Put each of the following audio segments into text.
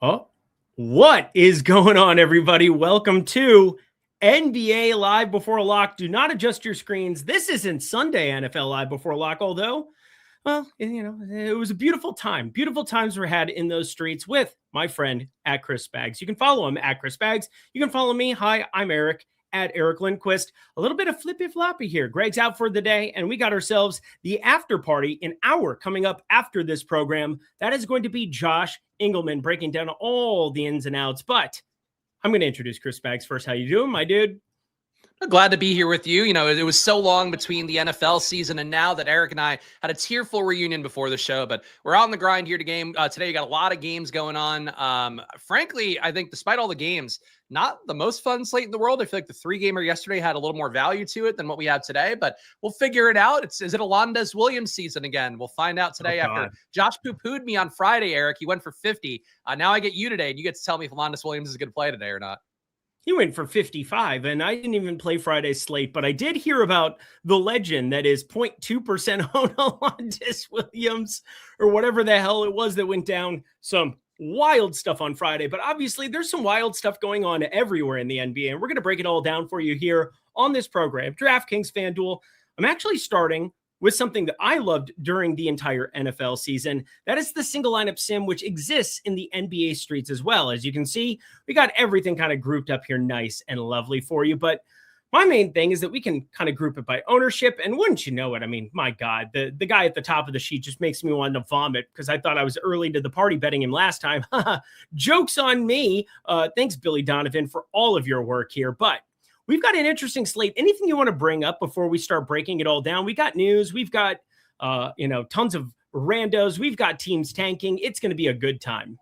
Oh, what is going on, everybody? Welcome to NBA Live Before Lock. Do not adjust your screens. This isn't Sunday NFL Live Before Lock, although, well, it was a beautiful time. Beautiful times were had in those streets with my friend at Chris Bags. You can follow him at Chris Bags. You can follow me. Hi, I'm Eric at Eric Lindquist. A little bit of flippy floppy here. Greg's out for the day, and we got ourselves the after party, an hour coming up after this program. That is going to be Josh Engleman breaking down all the ins and outs. But I'm going to introduce Chris Bags first. How you doing, my dude? I'm glad to be here with you. You know, it was so long between the NFL season and now that Eric and I had a tearful reunion before the show, but we're out on the grind here today. You got a lot of games going on. Frankly, I think despite all the games, not the most fun slate in the world. I feel like the 3-gamer yesterday had a little more value to it than what we have today, but we'll figure it out. Is it Alondes Williams season again? We'll find out today after Josh poo-pooed me on Friday, Eric. He went for 50. Now I get you today, and you get to tell me if Alondes Williams is a good play today or not. He went for 55, and I didn't even play Friday's slate, but I did hear about the legend that is 0.2% on Alondes Williams, or whatever the hell it was that went down. Some wild stuff on Friday, but obviously there's some wild stuff going on everywhere in the NBA, and we're going to break it all down for you here on this program. DraftKings, FanDuel. I'm actually starting with something that I loved during the entire NFL season. That is the single lineup sim, which exists in the NBA streets as well. As you can see, we got everything kind of grouped up here nice and lovely for you. But my main thing is that we can kind of group it by ownership. And wouldn't you know it? I mean, my God, the guy at the top of the sheet just makes me want to vomit because I thought I was early to the party betting him last time. Joke's on me. Thanks, Billy Donovan, for all of your work here. But we've got an interesting slate. Anything you want to bring up before we start breaking it all down? We got news. We've got, tons of randos. We've got teams tanking. It's going to be a good time.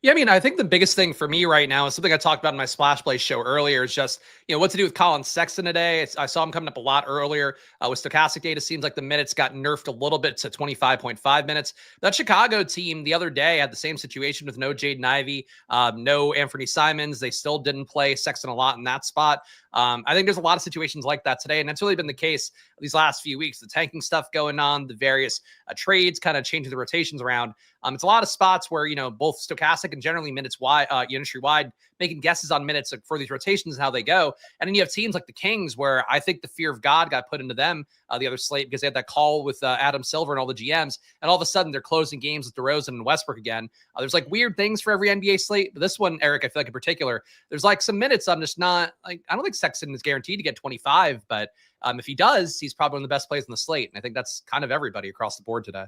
Yeah, I mean, I think the biggest thing for me right now is something I talked about in my Splash Play show earlier is just, what to do with Colin Sexton today. I saw him coming up a lot earlier with stochastic data. Seems like the minutes got nerfed a little bit to 25.5 minutes. That Chicago team the other day had the same situation with no Jaden Ivey, no Anthony Simons. They still didn't play Sexton a lot in that spot. I think there's a lot of situations like that today, and that's really been the case these last few weeks. The tanking stuff going on, the various trades kind of changing the rotations around. It's a lot of spots where, both stochastic and generally minutes wide, industry wide, making guesses on minutes for these rotations and how they go. And then you have teams like the Kings, where I think the fear of God got put into them the other slate because they had that call with Adam Silver and all the GMs. And all of a sudden they're closing games with DeRozan and Westbrook again. There's like weird things for every NBA slate. But this one, Eric, I feel like in particular, there's like some minutes I'm just not like, I don't think Sexton is guaranteed to get 25, but if he does, he's probably one of the best plays in the slate. And I think that's kind of everybody across the board today.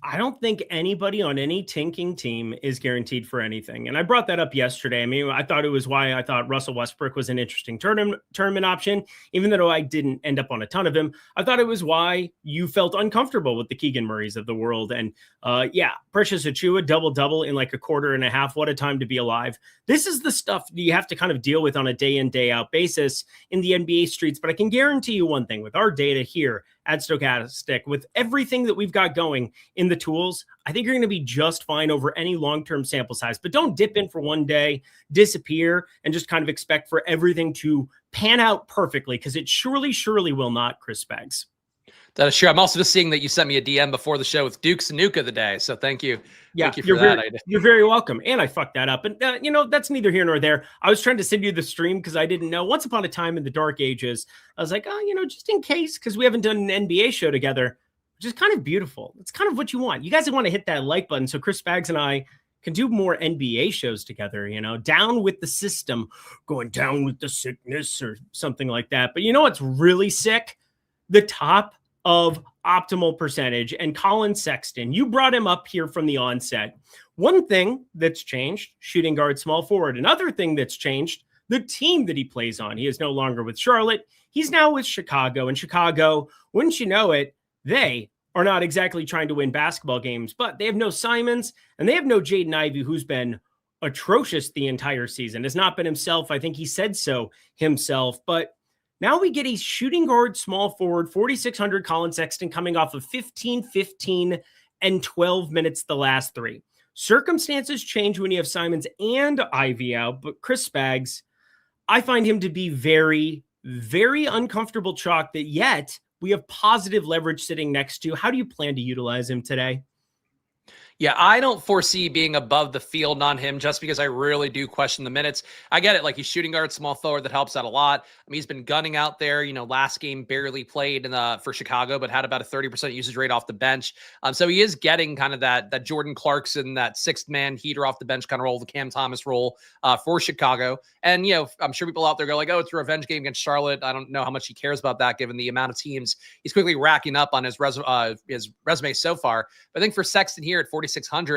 I don't think anybody on any tanking team is guaranteed for anything. And I brought that up yesterday. I mean, I thought it was why I thought Russell Westbrook was an interesting tournament option, even though I didn't end up on a ton of him. I thought it was why you felt uncomfortable with the Keegan Murrays of the world. And Precious Achiuwa, double-double in like a quarter and a half. What a time to be alive. This is the stuff you have to kind of deal with on a day in, day out basis in the NBA streets. But I can guarantee you one thing with our data here at Stochastic, with everything that we've got going in the tools, I think you're going to be just fine over any long-term sample size. But don't dip in for one day, disappear, and just kind of expect for everything to pan out perfectly, because it surely will not, Chris Bags. That is true. I'm also just seeing that you sent me a DM before the show with Dukes and Nuke of the day. So thank you. Yeah, thank you for that. You're very welcome. And I fucked that up. And, that's neither here nor there. I was trying to send you the stream because I didn't know. Once upon a time in the dark ages, I was like, just in case, because we haven't done an NBA show together, which is kind of beautiful. It's kind of what you want. You guys want to hit that like button so Chris Bags and I can do more NBA shows together, down with the system, going down with the sickness or something like that. But what's really sick? The top of optimal percentage and Colin Sexton. You brought him up here from the onset. One thing that's changed, shooting guard, small forward. Another thing that's changed, the team that he plays on. He is no longer with Charlotte. He's now with Chicago. And Chicago, wouldn't you know it, they are not exactly trying to win basketball games, but they have no Simons and they have no Jaden Ivey, who's been atrocious the entire season. Has not been himself. I think he said so himself, but now we get a shooting guard, small forward, 4,600 Colin Sexton coming off of 15, 15, and 12 minutes the last three. Circumstances change when you have Simons and Ivy out, but Chris Bags, I find him to be very, very uncomfortable chalk that yet we have positive leverage sitting next to. How do you plan to utilize him today? Yeah, I don't foresee being above the field on him just because I really do question the minutes. I get it. Like, he's shooting guard, small forward. That helps out a lot. I mean, he's been gunning out there. Last game barely played for Chicago, but had about a 30% usage rate off the bench. So he is getting kind of that Jordan Clarkson, that sixth man heater off the bench kind of role, the Cam Thomas role for Chicago. And, I'm sure people out there go like, oh, it's a revenge game against Charlotte. I don't know how much he cares about that given the amount of teams he's quickly racking up on his resume so far. But I think for Sexton here at 4,600,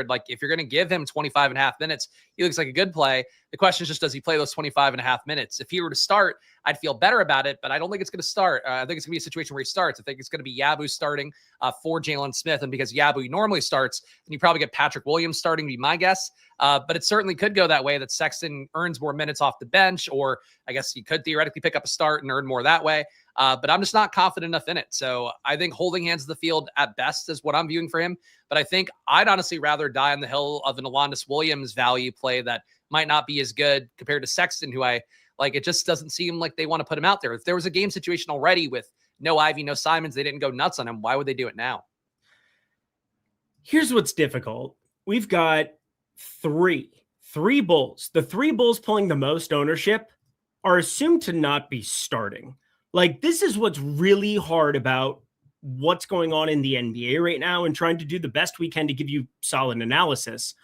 like, if you're going to give him 25 and a half minutes, he looks like a good play. The question is just, does he play those 25 and a half minutes? If he were to start, I'd feel better about it, but I don't think it's going to start. I think it's going to be a situation where he starts. I think it's going to be Yabu starting for Jalen Smith. And because Yabu normally starts, then you probably get Patrick Williams starting, be my guess. But it certainly could go that way, that Sexton earns more minutes off the bench, or I guess he could theoretically pick up a start and earn more that way. But I'm just not confident enough in it. So I think holding hands of the field at best is what I'm viewing for him. But I think I'd honestly rather die on the hill of an Alondas Williams value play that might not be as good compared to Sexton, who it just doesn't seem like they want to put him out there. If there was a game situation already with no Ivy, no Simons, they didn't go nuts on him, why would they do it now? Here's what's difficult. We've got three Bulls. The three Bulls pulling the most ownership are assumed to not be starting. Like, this is what's really hard about what's going on in the NBA right now and trying to do the best we can to give you solid analysis.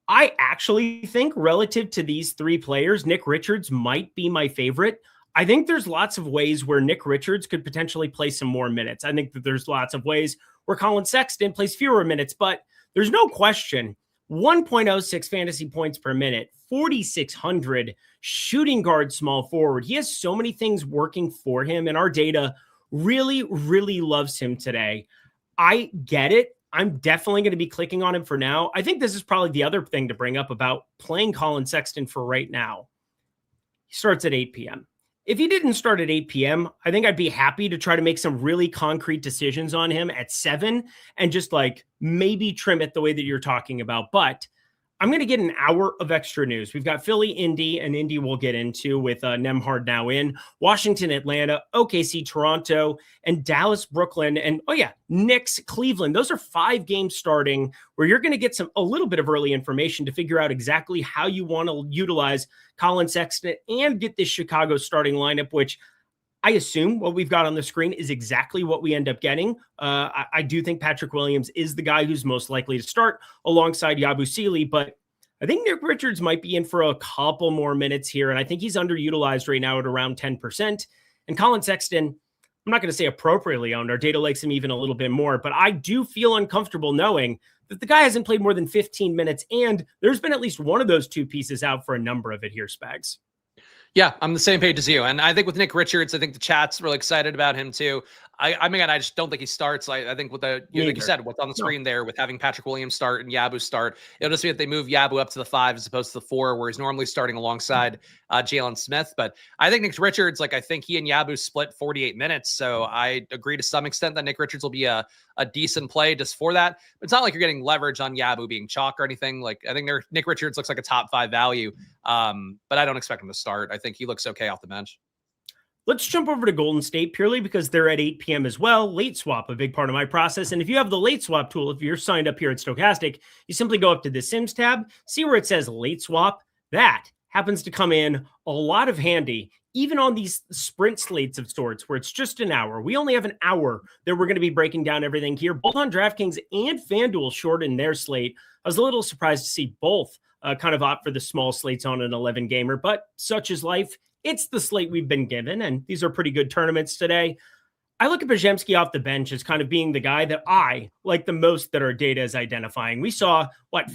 I actually think relative to these three players, Nick Richards might be my favorite. I think there's lots of ways where Nick Richards could potentially play some more minutes. I think that there's lots of ways where Colin Sexton plays fewer minutes, but there's no question 1.06 fantasy points per minute, 4,600 shooting guard, small forward. He has so many things working for him, and our data really, really loves him today. I get it. I'm definitely going to be clicking on him for now. I think this is probably the other thing to bring up about playing Colin Sexton for right now. He starts at 8 p.m. If he didn't start at 8 p.m., I think I'd be happy to try to make some really concrete decisions on him at 7 and just maybe trim it the way that you're talking about. But I'm going to get an hour of extra news. We've got Philly, Indy, and Indy we'll get into with Nembhard now in, Washington, Atlanta, OKC, Toronto, and Dallas, Brooklyn, and Knicks, Cleveland. Those are 5 games starting where you're going to get a little bit of early information to figure out exactly how you want to utilize Colin Sexton and get this Chicago starting lineup, which I assume what we've got on the screen is exactly what we end up getting. I do think Patrick Williams is the guy who's most likely to start alongside Yabu Sealy, but I think Nick Richards might be in for a couple more minutes here, and I think he's underutilized right now at around 10%. And Colin Sexton, I'm not going to say appropriately owned. Our data likes him even a little bit more, but I do feel uncomfortable knowing that the guy hasn't played more than 15 minutes, and there's been at least one of those two pieces out for a number of it here, Spags. Yeah, I'm the same page as you. And I think with Nick Richards, I think the chat's really excited about him too. I just don't think he starts. I think with like you said, what's on the screen there with having Patrick Williams start and Yabu start, it'll just be that they move Yabu up to the 5 as opposed to the 4, where he's normally starting alongside Jalen Smith. But I think Nick Richards, I think he and Yabu split 48 minutes. So I agree to some extent that Nick Richards will be a decent play just for that. But it's not like you're getting leverage on Yabu being chalk or anything. I think Nick Richards looks like a top 5 value, but I don't expect him to start. I think he looks okay off the bench. Let's jump over to Golden State purely because they're at 8 p.m. as well. Late swap, a big part of my process. And if you have the late swap tool, if you're signed up here at Stochastic, you simply go up to the Sims tab, see where it says late swap. That happens to come in a lot of handy, even on these sprint slates of sorts where it's just an hour. We only have an hour that we're going to be breaking down everything here. Both on DraftKings and FanDuel shorten their slate. I was a little surprised to see both kind of opt for the small slates on an 11 gamer, but such is life. It's the slate we've been given, and these are pretty good tournaments today. I look at Podziemski off the bench as kind of being the guy that I like the most that our data is identifying. We saw,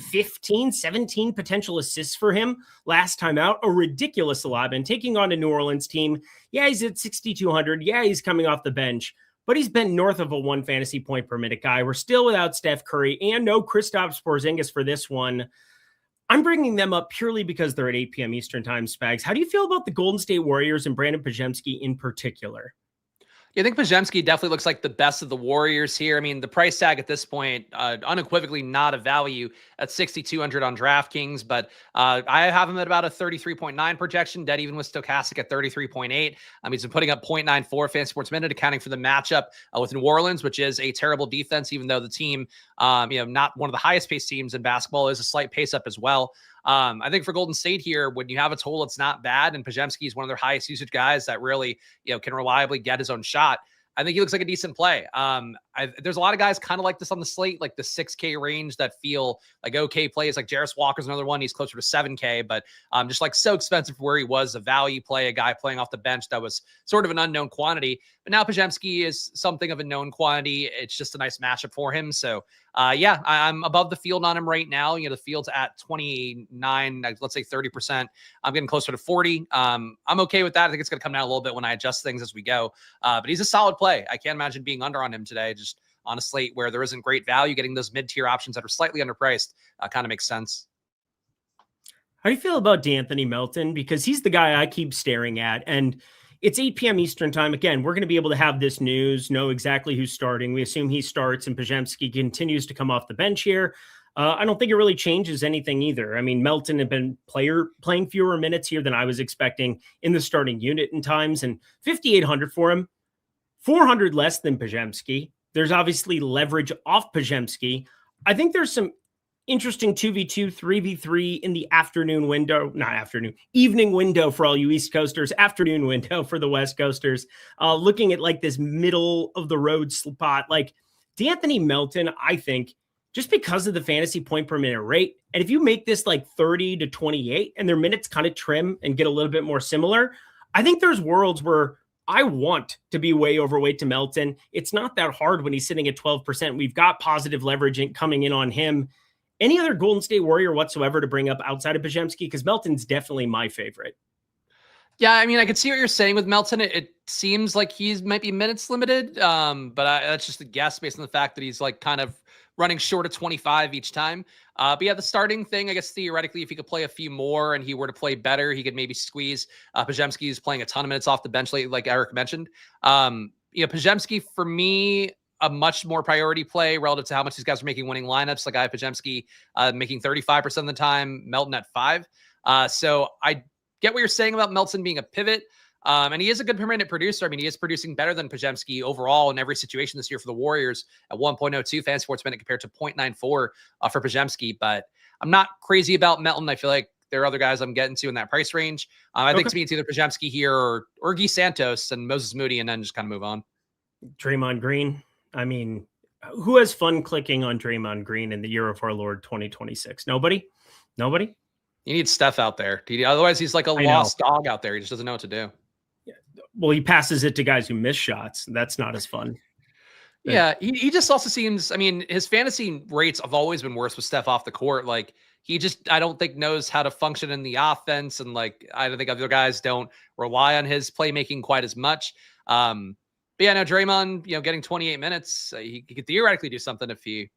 15, 17 potential assists for him last time out, a ridiculous allotment, taking on a New Orleans team. Yeah, he's at 6,200. Yeah, he's coming off the bench, but he's been north of a 1 fantasy point per minute guy. We're still without Steph Curry and no Kristaps Porzingis for this one. I'm bringing them up purely because they're at 8 p.m. Eastern time, Spags. How do you feel about the Golden State Warriors and Brandon Podziemski in particular? Yeah, I think Podziemski definitely looks like the best of the Warriors here. I mean, the price tag at this point, unequivocally not a value at 6,200 on DraftKings, but I have him at about a 33.9 projection, dead even with Stochastic at 33.8. He's been putting up 0.94 fan sports minute, accounting for the matchup with New Orleans, which is a terrible defense, even though the team, not one of the highest paced teams in basketball, is a slight pace up as well. I think for Golden State here, when you have a total, it's not bad. And Podziemski is one of their highest usage guys that really, can reliably get his own shot. I think he looks like a decent play. There's a lot of guys kind of like this on the slate, like the 6K range that feel like okay plays. Like Jarris Walker's another one. He's closer to 7K, but just like so expensive for where he was, a value play, a guy playing off the bench that was sort of an unknown quantity. But now Podziemski is something of a known quantity. It's just a nice matchup for him. So I'm above the field on him right now. The field's at 29, let's say 30%. I'm getting closer to 40. I'm okay with that. I think it's going to come down a little bit when I adjust things as we go. But he's a solid play. I can't imagine being under on him today, just on a slate where there isn't great value. Getting those mid-tier options that are slightly underpriced kind of makes sense. How do you feel about D'Anthony Melton? Because he's the guy I keep staring at, and it's 8 p.m. Eastern time. Again, we're going to be able to have this news, know exactly who's starting. We assume he starts, and Podziemski continues to come off the bench here. I don't think it really changes anything either. I mean, Melton had been playing fewer minutes here than I was expecting in the starting unit in times, and 5,800 for him, 400 less than Podziemski. There's obviously leverage off Podziemski. I think there's some interesting 2v2, 3v3 in the evening window for all you East Coasters, afternoon window for the West Coasters, looking at like this middle of the road spot. Like D'Anthony Melton, I think, just because of the fantasy point per minute rate, and if you make this like 30 to 28 and their minutes kind of trim and get a little bit more similar, I think there's worlds where I want to be way overweight to Melton. It's not that hard when he's sitting at 12%. We've got positive leverage coming in on him. Any other Golden State Warrior whatsoever to bring up outside of Podziemski? Because Melton's definitely my favorite. Yeah, I mean, I can see what you're saying with Melton. It seems like he might be minutes limited, but that's just a guess based on the fact that he's like kind of running short of 25 each time. But yeah, the starting thing, I guess theoretically, if he could play a few more and he were to play better, he could maybe squeeze. Podziemski is playing a ton of minutes off the bench lately, like Eric mentioned. Podziemski, for me, a much more priority play relative to how much these guys are making winning lineups. Like I have Podziemski making 35% of the time, Melton at 5%. So I get what you're saying about Melton being a pivot. And he is a good per minute producer. I mean, he is producing better than Podziemski overall in every situation this year for the Warriors at 1.02 fan sports minute compared to 0.94 for Podziemski. But I'm not crazy about Melton. I feel like there are other guys I'm getting to in that price range. I think to me, it's either Podziemski here or Guy Santos and Moses Moody, and then just kind of move on. Draymond Green. I mean, who has fun clicking on Draymond Green in the year of our Lord 2026? Nobody? You need Steph out there. Otherwise, he's like a lost dog out there. He just doesn't know what to do. Yeah. Well, he passes it to guys who miss shots. That's not as fun. Yeah, he just also seems, I mean, his fantasy rates have always been worse with Steph off the court. Like, he just, I don't think, knows how to function in the offense. And, like, I don't think other guys don't rely on his playmaking quite as much. But yeah, no, Draymond, getting 28 minutes, he could theoretically do something if he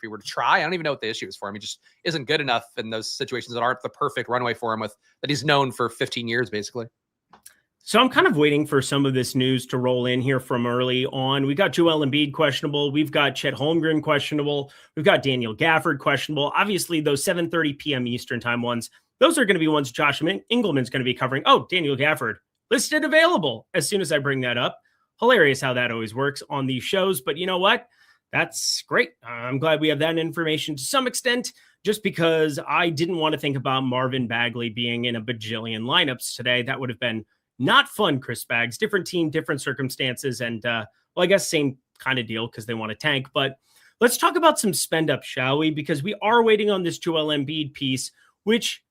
were to try. I don't even know what the issue is for him. He just isn't good enough in those situations that aren't the perfect runway for him that he's known for 15 years, basically. So I'm kind of waiting for some of this news to roll in here from early on. We got Joel Embiid questionable. We've got Chet Holmgren questionable. We've got Daniel Gafford questionable. Obviously, those 7:30 p.m. Eastern time ones, those are going to be ones Josh Engleman's going to be covering. Oh, Daniel Gafford listed available as soon as I bring that up. Hilarious how that always works on these shows. But you know what? That's great. I'm glad we have that information to some extent, just because I didn't want to think about Marvin Bagley being in a bajillion lineups today. That would have been not fun, Chris Baggs. Different team, different circumstances. And, well, I guess same kind of deal because they want to tank. But let's talk about some spend up, shall we? Because we are waiting on this Joel Embiid piece, which,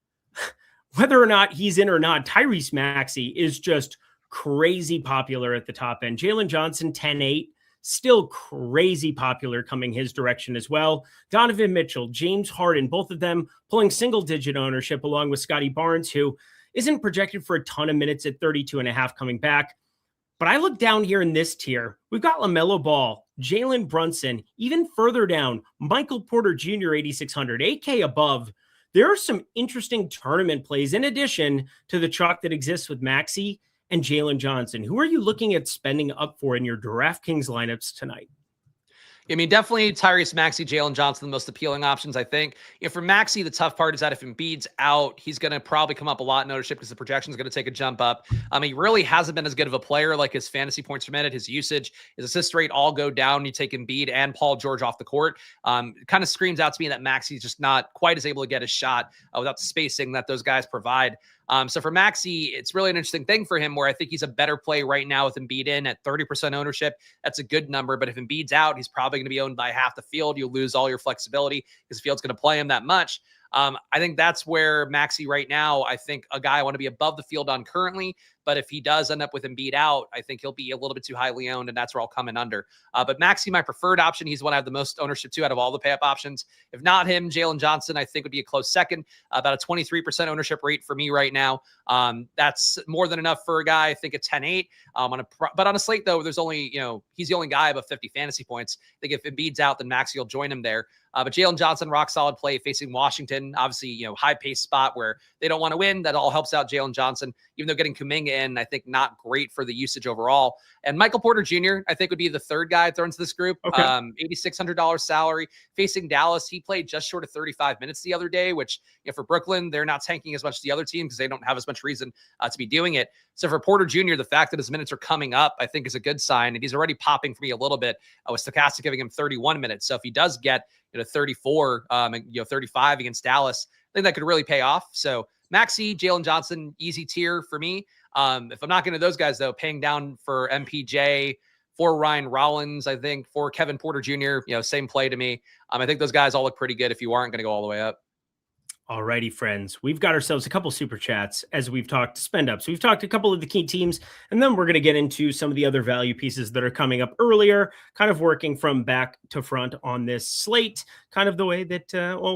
whether or not he's in or not, Tyrese Maxey is just crazy popular at the top end. Jalen Johnson, 10-8, still crazy popular coming his direction as well. Donovan Mitchell, James Harden, both of them pulling single-digit ownership along with Scotty Barnes, who isn't projected for a ton of minutes at 32.5 coming back. But I look down here in this tier. We've got LaMelo Ball, Jalen Brunson, even further down, Michael Porter Jr., 8,600, 8K above. There are some interesting tournament plays in addition to the chalk that exists with Maxey and Jalen Johnson. Who are you looking at spending up for in your DraftKings lineups tonight? I mean, definitely Tyrese Maxey, Jalen Johnson, the most appealing options, I think. For Maxey, the tough part is that if Embiid's out, he's going to probably come up a lot in ownership because the projection is going to take a jump up. He really hasn't been as good of a player. Like his fantasy points per minute, his usage, his assist rate all go down. You take Embiid and Paul George off the court. It kind of screams out to me that Maxey's just not quite as able to get a shot without the spacing that those guys provide. So for Maxey, it's really an interesting thing for him where I think he's a better play right now with Embiid in at 30% ownership. That's a good number. But if Embiid's out, he's probably going to be owned by half the field. You'll lose all your flexibility because the field's going to play him that much. I think that's where Maxey right now, I think a guy I want to be above the field on currently. But if he does end up with Embiid out, I think he'll be a little bit too highly owned, and that's where I'll come in under. But Maxey, my preferred option. He's the one I have the most ownership to out of all the pay-up options. If not him, Jalen Johnson, I think would be a close second. About a 23% ownership rate for me right now. That's more than enough for a guy, I think, at 10-8. But on a slate, though, there's only, he's the only guy above 50 fantasy points. I think if Embiid's out, then Maxey will join him there. But Jalen Johnson, rock solid play facing Washington. Obviously, high pace spot where they don't want to win. That all helps out Jalen Johnson, even though getting Kuminga in, I think not great for the usage overall. And Michael Porter Jr., I think would be the third guy thrown into this group. Okay. $8,600 salary facing Dallas. He played just short of 35 minutes the other day, which for Brooklyn, they're not tanking as much as the other team because they don't have as much reason to be doing it. So for Porter Jr., the fact that his minutes are coming up, I think is a good sign. And he's already popping for me a little bit with Stochastic giving him 31 minutes. So if he does get 34, 35 against Dallas, I think that could really pay off. So Maxey, Jalen Johnson, easy tier for me. If I'm not going to those guys, though, paying down for MPJ, for Ryan Rollins, I think for Kevin Porter Jr., same play to me. I think those guys all look pretty good if you aren't going to go all the way up. Alrighty, friends. We've got ourselves a couple super chats as we've talked spend ups. We've talked a couple of the key teams, and then we're going to get into some of the other value pieces that are coming up earlier, kind of working from back to front on this slate, kind of the way that,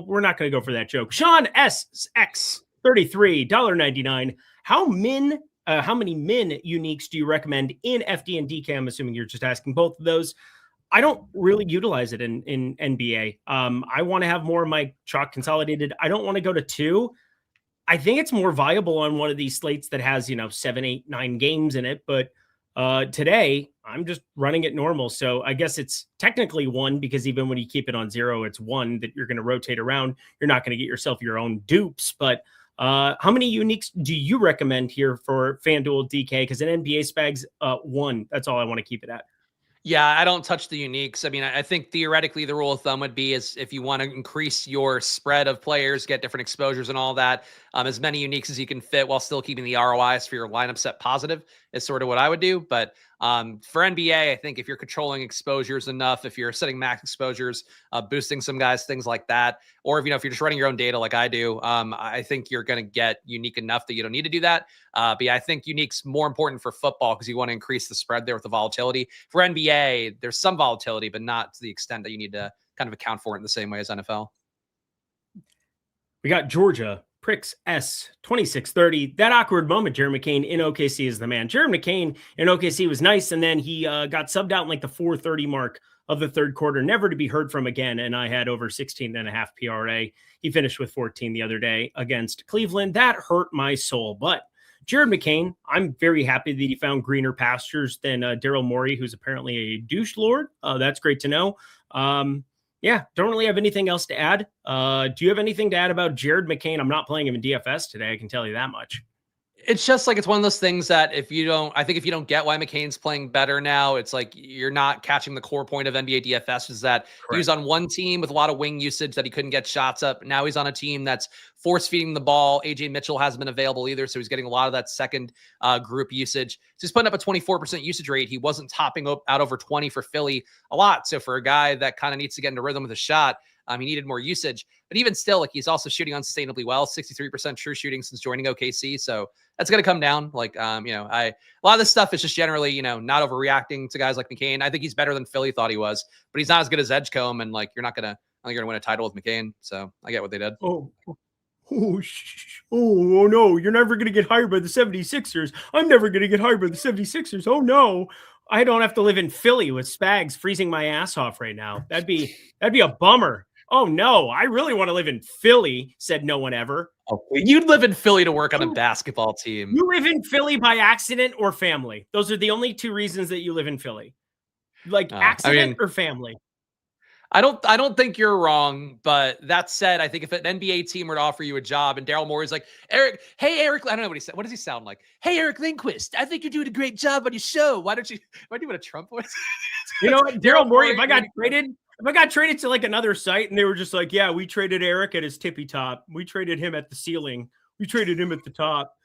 we're not going to go for that joke. Sean SX, $33, $1.99. How many min uniques do you recommend in FD and DK? I'm assuming you're just asking both of those. I don't really utilize it in NBA. I want to have more of my chalk consolidated. I don't want to go to 2. I think it's more viable on one of these slates that has, 7, 8, 9 games in it. But today I'm just running it normal. So I guess it's technically 1 because even when you keep it on 0, it's 1 that you're going to rotate around. You're not going to get yourself your own dupes. But how many uniques do you recommend here for FanDuel DK? Because in NBA Spags, 1. That's all I want to keep it at. Yeah, I don't touch the uniques. I mean, I think theoretically the rule of thumb would be is if you want to increase your spread of players, get different exposures and all that, as many uniques as you can fit while still keeping the ROIs for your lineup set positive is sort of what I would do. But for NBA, I think if you're controlling exposures enough, if you're setting max exposures, boosting some guys, things like that, or if you're just running your own data like I do, I think you're going to get unique enough that you don't need to do that. But yeah, I think unique's more important for football because you want to increase the spread there with the volatility. For NBA, there's some volatility, but not to the extent that you need to kind of account for it in the same way as NFL. We got Georgia. Pricks S 2630. That awkward moment, Jared McCain in OKC is the man. Jared McCain in OKC was nice, and then he got subbed out in like the 4:30 mark of the third quarter, never to be heard from again. And I had over 16.5 PRA. He finished with 14 the other day against Cleveland. That hurt my soul. But Jared McCain, I'm very happy that he found greener pastures than Daryl Morey, who's apparently a douche lord. That's great to know. Yeah, don't really have anything else to add. Do you have anything to add about Jared McCain? I'm not playing him in DFS today. I can tell you that much. It's just like, it's one of those things that if you don't get why McCain's playing better now, it's like you're not catching the core point of NBA DFS is that he was on one team with a lot of wing usage that he couldn't get shots up. Now he's on a team that's force feeding the ball. AJ Mitchell hasn't been available either. So he's getting a lot of that second group usage. So he's putting up a 24% usage rate. He wasn't topping out over 20 for Philly a lot. So for a guy that kind of needs to get into rhythm with a shot, he needed more usage, but even still, like he's also shooting unsustainably well, 63% true shooting since joining OKC. So that's going to come down. Like, a lot of this stuff is just generally, not overreacting to guys like McCain. I think he's better than Philly thought he was, but he's not as good as Edgecombe. And like, I don't think you're going to win a title with McCain. So I get what they did. Oh no, you're never going to get hired by the 76ers. I'm never going to get hired by the 76ers. Oh no. I don't have to live in Philly with Spags freezing my ass off right now. That'd be a bummer. Oh no, I really want to live in Philly, said no one ever. Oh, you'd live in Philly to work on a basketball team. You live in Philly by accident or family. Those are the only two reasons that you live in Philly. Like accident or family. I don't think you're wrong, but that said, I think if an NBA team were to offer you a job and Daryl Morey's like, Eric, hey, Eric, I don't know what he said. What does he sound like? Hey, Eric Lindquist, I think you're doing a great job on your show. Why do you want a Trump voice? You know what? Daryl Morey, if I got traded to like another site and they were just like, yeah, we traded Eric at his tippy top. We traded him at the ceiling. We traded him at the top.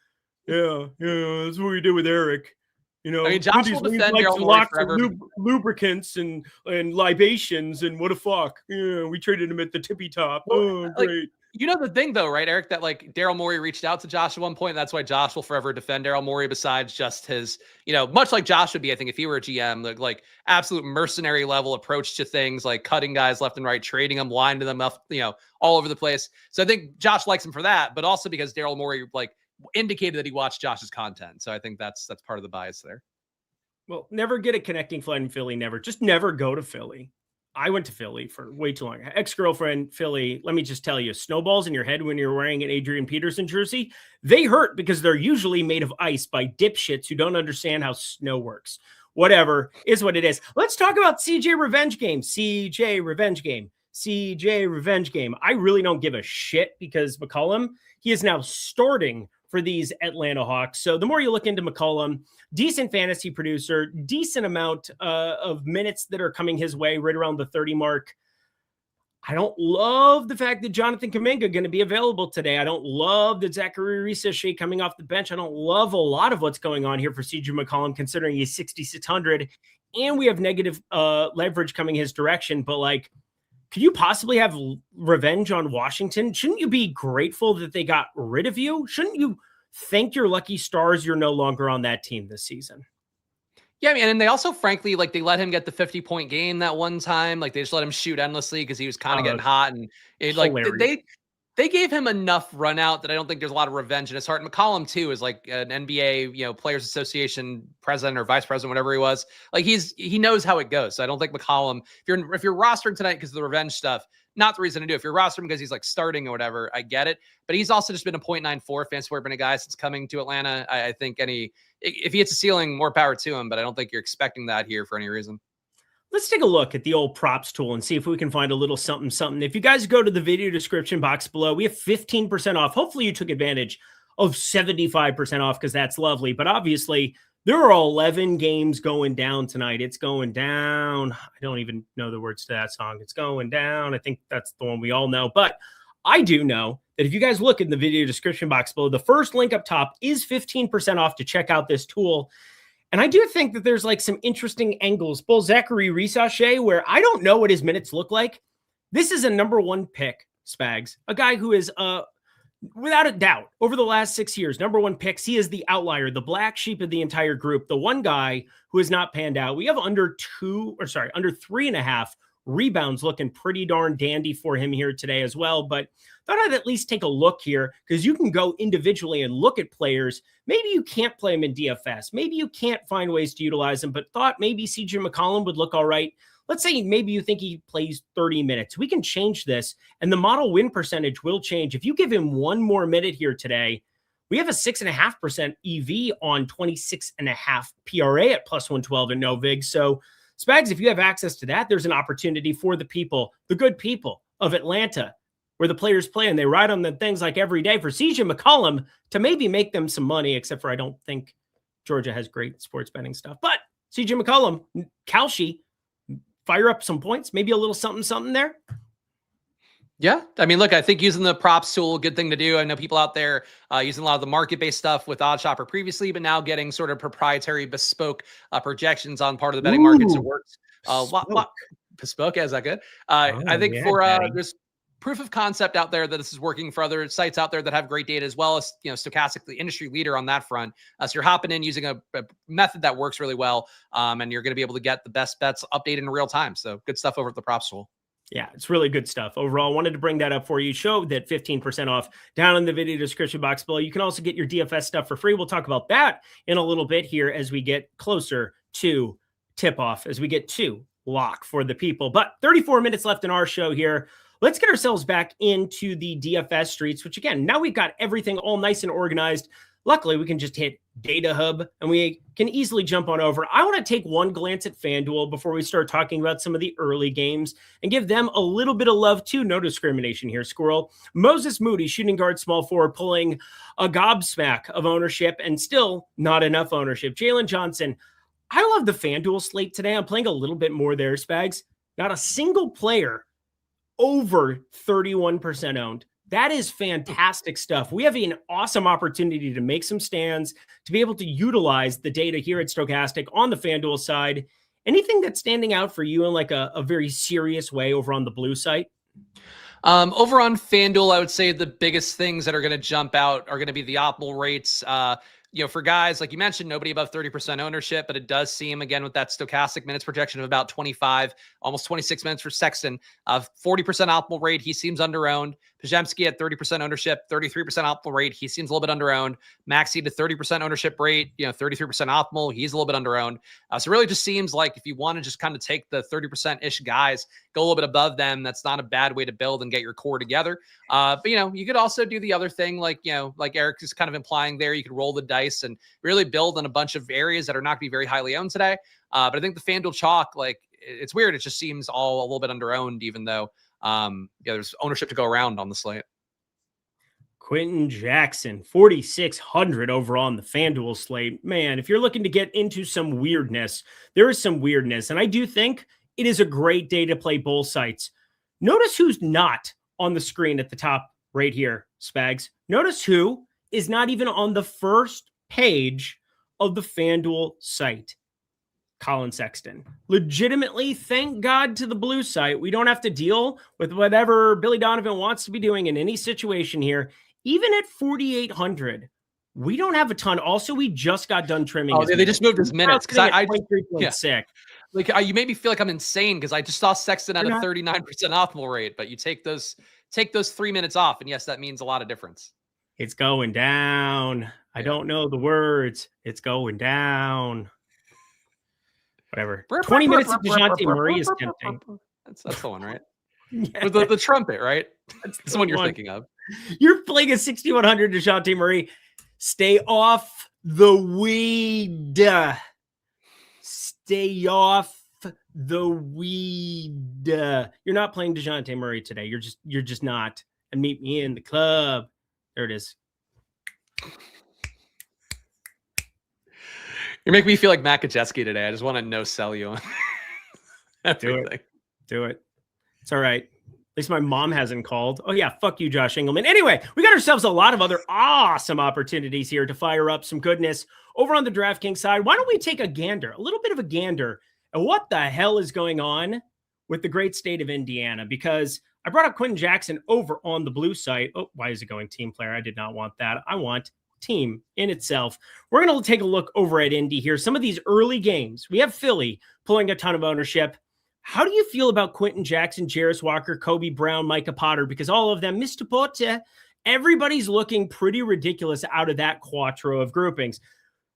Yeah, that's what we did with Eric. You know, I mean, Josh will defend Daryl Morey forever. Lubricants and libations and what the fuck. Yeah, we traded him at the tippy top. Oh, great. You know the thing though, right, Eric, that like Daryl Morey reached out to Josh at one point. And that's why Josh will forever defend Daryl Morey, besides just his, much like Josh would be, I think, if he were a GM, like absolute mercenary level approach to things, like cutting guys left and right, trading them, lining them up, all over the place. So I think Josh likes him for that, but also because Daryl Morey indicated that he watched Josh's content. So I think that's part of the bias there. Well, never get a connecting flight in Philly. Just never go to Philly. I went to Philly for way too long. Ex-girlfriend, Philly, let me just tell you, snowballs in your head when you're wearing an Adrian Peterson jersey, they hurt because they're usually made of ice by dipshits who don't understand how snow works. Whatever is what it is. Let's talk about CJ Revenge Game. CJ Revenge Game. I really don't give a shit because McCollum, he is now starting for these Atlanta Hawks. So the more you look into McCollum, decent fantasy producer, decent amount of minutes that are coming his way right around the 30 mark. I don't love the fact that Jonathan Kuminga going to be available today. I don't love that Zachary Risache coming off the bench. I don't love a lot of what's going on here for CJ McCollum, considering he's 6,600 and we have negative leverage coming his direction. But could you possibly have revenge on Washington? Shouldn't you be grateful that they got rid of you? Shouldn't you thank your lucky stars you're no longer on that team this season? Yeah, I mean, and they also, frankly, they let him get the 50-point game that one time. They just let him shoot endlessly because he was kind of getting hot. And they gave him enough run out that I don't think there's a lot of revenge in his heart. And McCollum, too, is an NBA, Players Association president or vice president, whatever he was. He knows how it goes. So I don't think McCollum, if you're rostering tonight because of the revenge stuff, not the reason to do it. If you're rostering because he's starting or whatever, I get it. But he's also just been a 0.94 fantasy point per guy since coming to Atlanta. I think if he hits a ceiling, more power to him. But I don't think you're expecting that here for any reason. Let's take a look at the old props tool and see if we can find a little something. If you guys go to the video description box below, we have 15% off. Hopefully you took advantage of 75% off because that's lovely. But obviously there are 11 games going down tonight. It's going down. I don't even know the words to that song. It's going down. I think that's the one we all know. But I do know that if you guys look in the video description box below, the first link up top is 15% off to check out this tool. And I do think that there's some interesting angles. Both Zachary Risache, where I don't know what his minutes look like. This is a number one pick, Spags. A guy who is, without a doubt, over the last 6 years, number one picks. He is the outlier, the black sheep of the entire group. The one guy who has not panned out. We have under 3.5 rebounds looking pretty darn dandy for him here today as well. But thought I'd at least take a look here because you can go individually and look at players. Maybe you can't play them in DFS. Maybe you can't find ways to utilize them, but thought maybe CJ McCollum would look all right. Let's say maybe you think he plays 30 minutes. We can change this, and the model win percentage will change. If you give him one more minute here today, we have a 6.5% EV on 26.5 PRA at plus 112 and no VIG. So Spags, if you have access to that, there's an opportunity for the people, the good people of Atlanta, where the players play and they ride on the things every day, for CJ McCollum to maybe make them some money, except for I don't think Georgia has great sports betting stuff. But CJ McCollum, Kalshi, fire up some points, maybe a little something there. Yeah. I mean, look, I think using the props tool, good thing to do. I know people out there using a lot of the market-based stuff with OddsShopper previously, but now getting sort of proprietary bespoke projections on part of the betting markets. It works. Bespoke, is that good? I think there's proof of concept out there that this is working for other sites out there that have great data, as well as, Stochastic, the industry leader on that front. So you're hopping in using a method that works really well, and you're going to be able to get the best bets updated in real time. So good stuff over at the props tool. Yeah, it's really good stuff. Overall, wanted to bring that up for you. Show that 15% off down in the video description box below. You can also get your DFS stuff for free. We'll talk about that in a little bit here as we get closer to tip-off, as we get to lock for the people. But 34 minutes left in our show here. Let's get ourselves back into the DFS streets, which, again, now we've got everything all nice and organized. Luckily, we can just hit Data Hub and we can easily jump on over. I want to take one glance at FanDuel before we start talking about some of the early games and give them a little bit of love too. No discrimination here, Squirrel. Moses Moody, shooting guard, small forward, pulling a gobsmack of ownership and still not enough ownership. Jalen Johnson. I love the FanDuel slate today. I'm playing a little bit more there, Spags. Not a single player over 31% owned. That is fantastic stuff. We have an awesome opportunity to make some stands, to be able to utilize the data here at Stochastic on the FanDuel side. Anything that's standing out for you in like a very serious way over on the blue site? Over on FanDuel, I would say the biggest things that are going to jump out are going to be the optimal rates. For guys, like you mentioned, nobody above 30% ownership, but it does seem, again, with that stochastic minutes projection of about 25, almost 26 minutes for Sexton, 40% optimal rate. He seems under-owned. Pajemski at 30% ownership, 33% optimal rate. He seems a little bit under-owned. Maxey to 30% ownership rate, 33% optimal. He's a little bit under-owned. So it really just seems like if you want to just kind of take the 30%-ish guys, go a little bit above them, that's not a bad way to build and get your core together. But you could also do the other thing, like Eric is kind of implying there. You could roll the dice and really build in a bunch of areas that are not going to be very highly owned today. But I think the FanDuel chalk, it's weird. It just seems all a little bit under-owned, even though there's ownership to go around on the slate. Quentin Jackson, 4,600 over on the FanDuel slate. Man, if you're looking to get into some weirdness, there is some weirdness. And I do think it is a great day to play both sites. Notice who's not on the screen at the top right here, Spags. Notice who is not even on the first page of the FanDuel site. Colin Sexton. Legitimately, thank God to the blue site. We don't have to deal with whatever Billy Donovan wants to be doing in any situation here. Even at 4,800, we don't have a ton. Also, we just got done trimming. Oh, they just moved his minutes. Because you made me feel like I'm insane because I just saw Sexton at a 39% optimal rate, but you take those 3 minutes off, and yes, that means a lot of difference. It's going down. I don't know the words. It's going down. Whatever. 20 minutes of DeJounte Murray is tempting. That's the one, right? Yeah. With the trumpet, right? That's the one you're thinking of. You're playing a 6,100 DeJounte Murray. Stay off the weed. Stay off the weed. You're not playing DeJounte Murray today. You're just not. And meet me in the club. There it is. You're making me feel like Matt Kajeski today. I just want to no-sell you on everything. Do it. It's all right. At least my mom hasn't called. Oh, yeah. Fuck you, Josh Engleman. Anyway, we got ourselves a lot of other awesome opportunities here to fire up some goodness over on the DraftKings side. Why don't we take a little bit of a gander at what the hell is going on with the great state of Indiana? Because I brought up Quentin Jackson over on the blue site. Oh, why is it going team player? I did not want that. I want team in itself. We're going to take a look over at Indy here. Some of these early games, we have Philly pulling a ton of ownership. How do you feel about Quentin Jackson, Jarris Walker, Kobe Brown, Micah Potter? Because all of them, Mr. Potter, everybody's looking pretty ridiculous out of that quattro of groupings.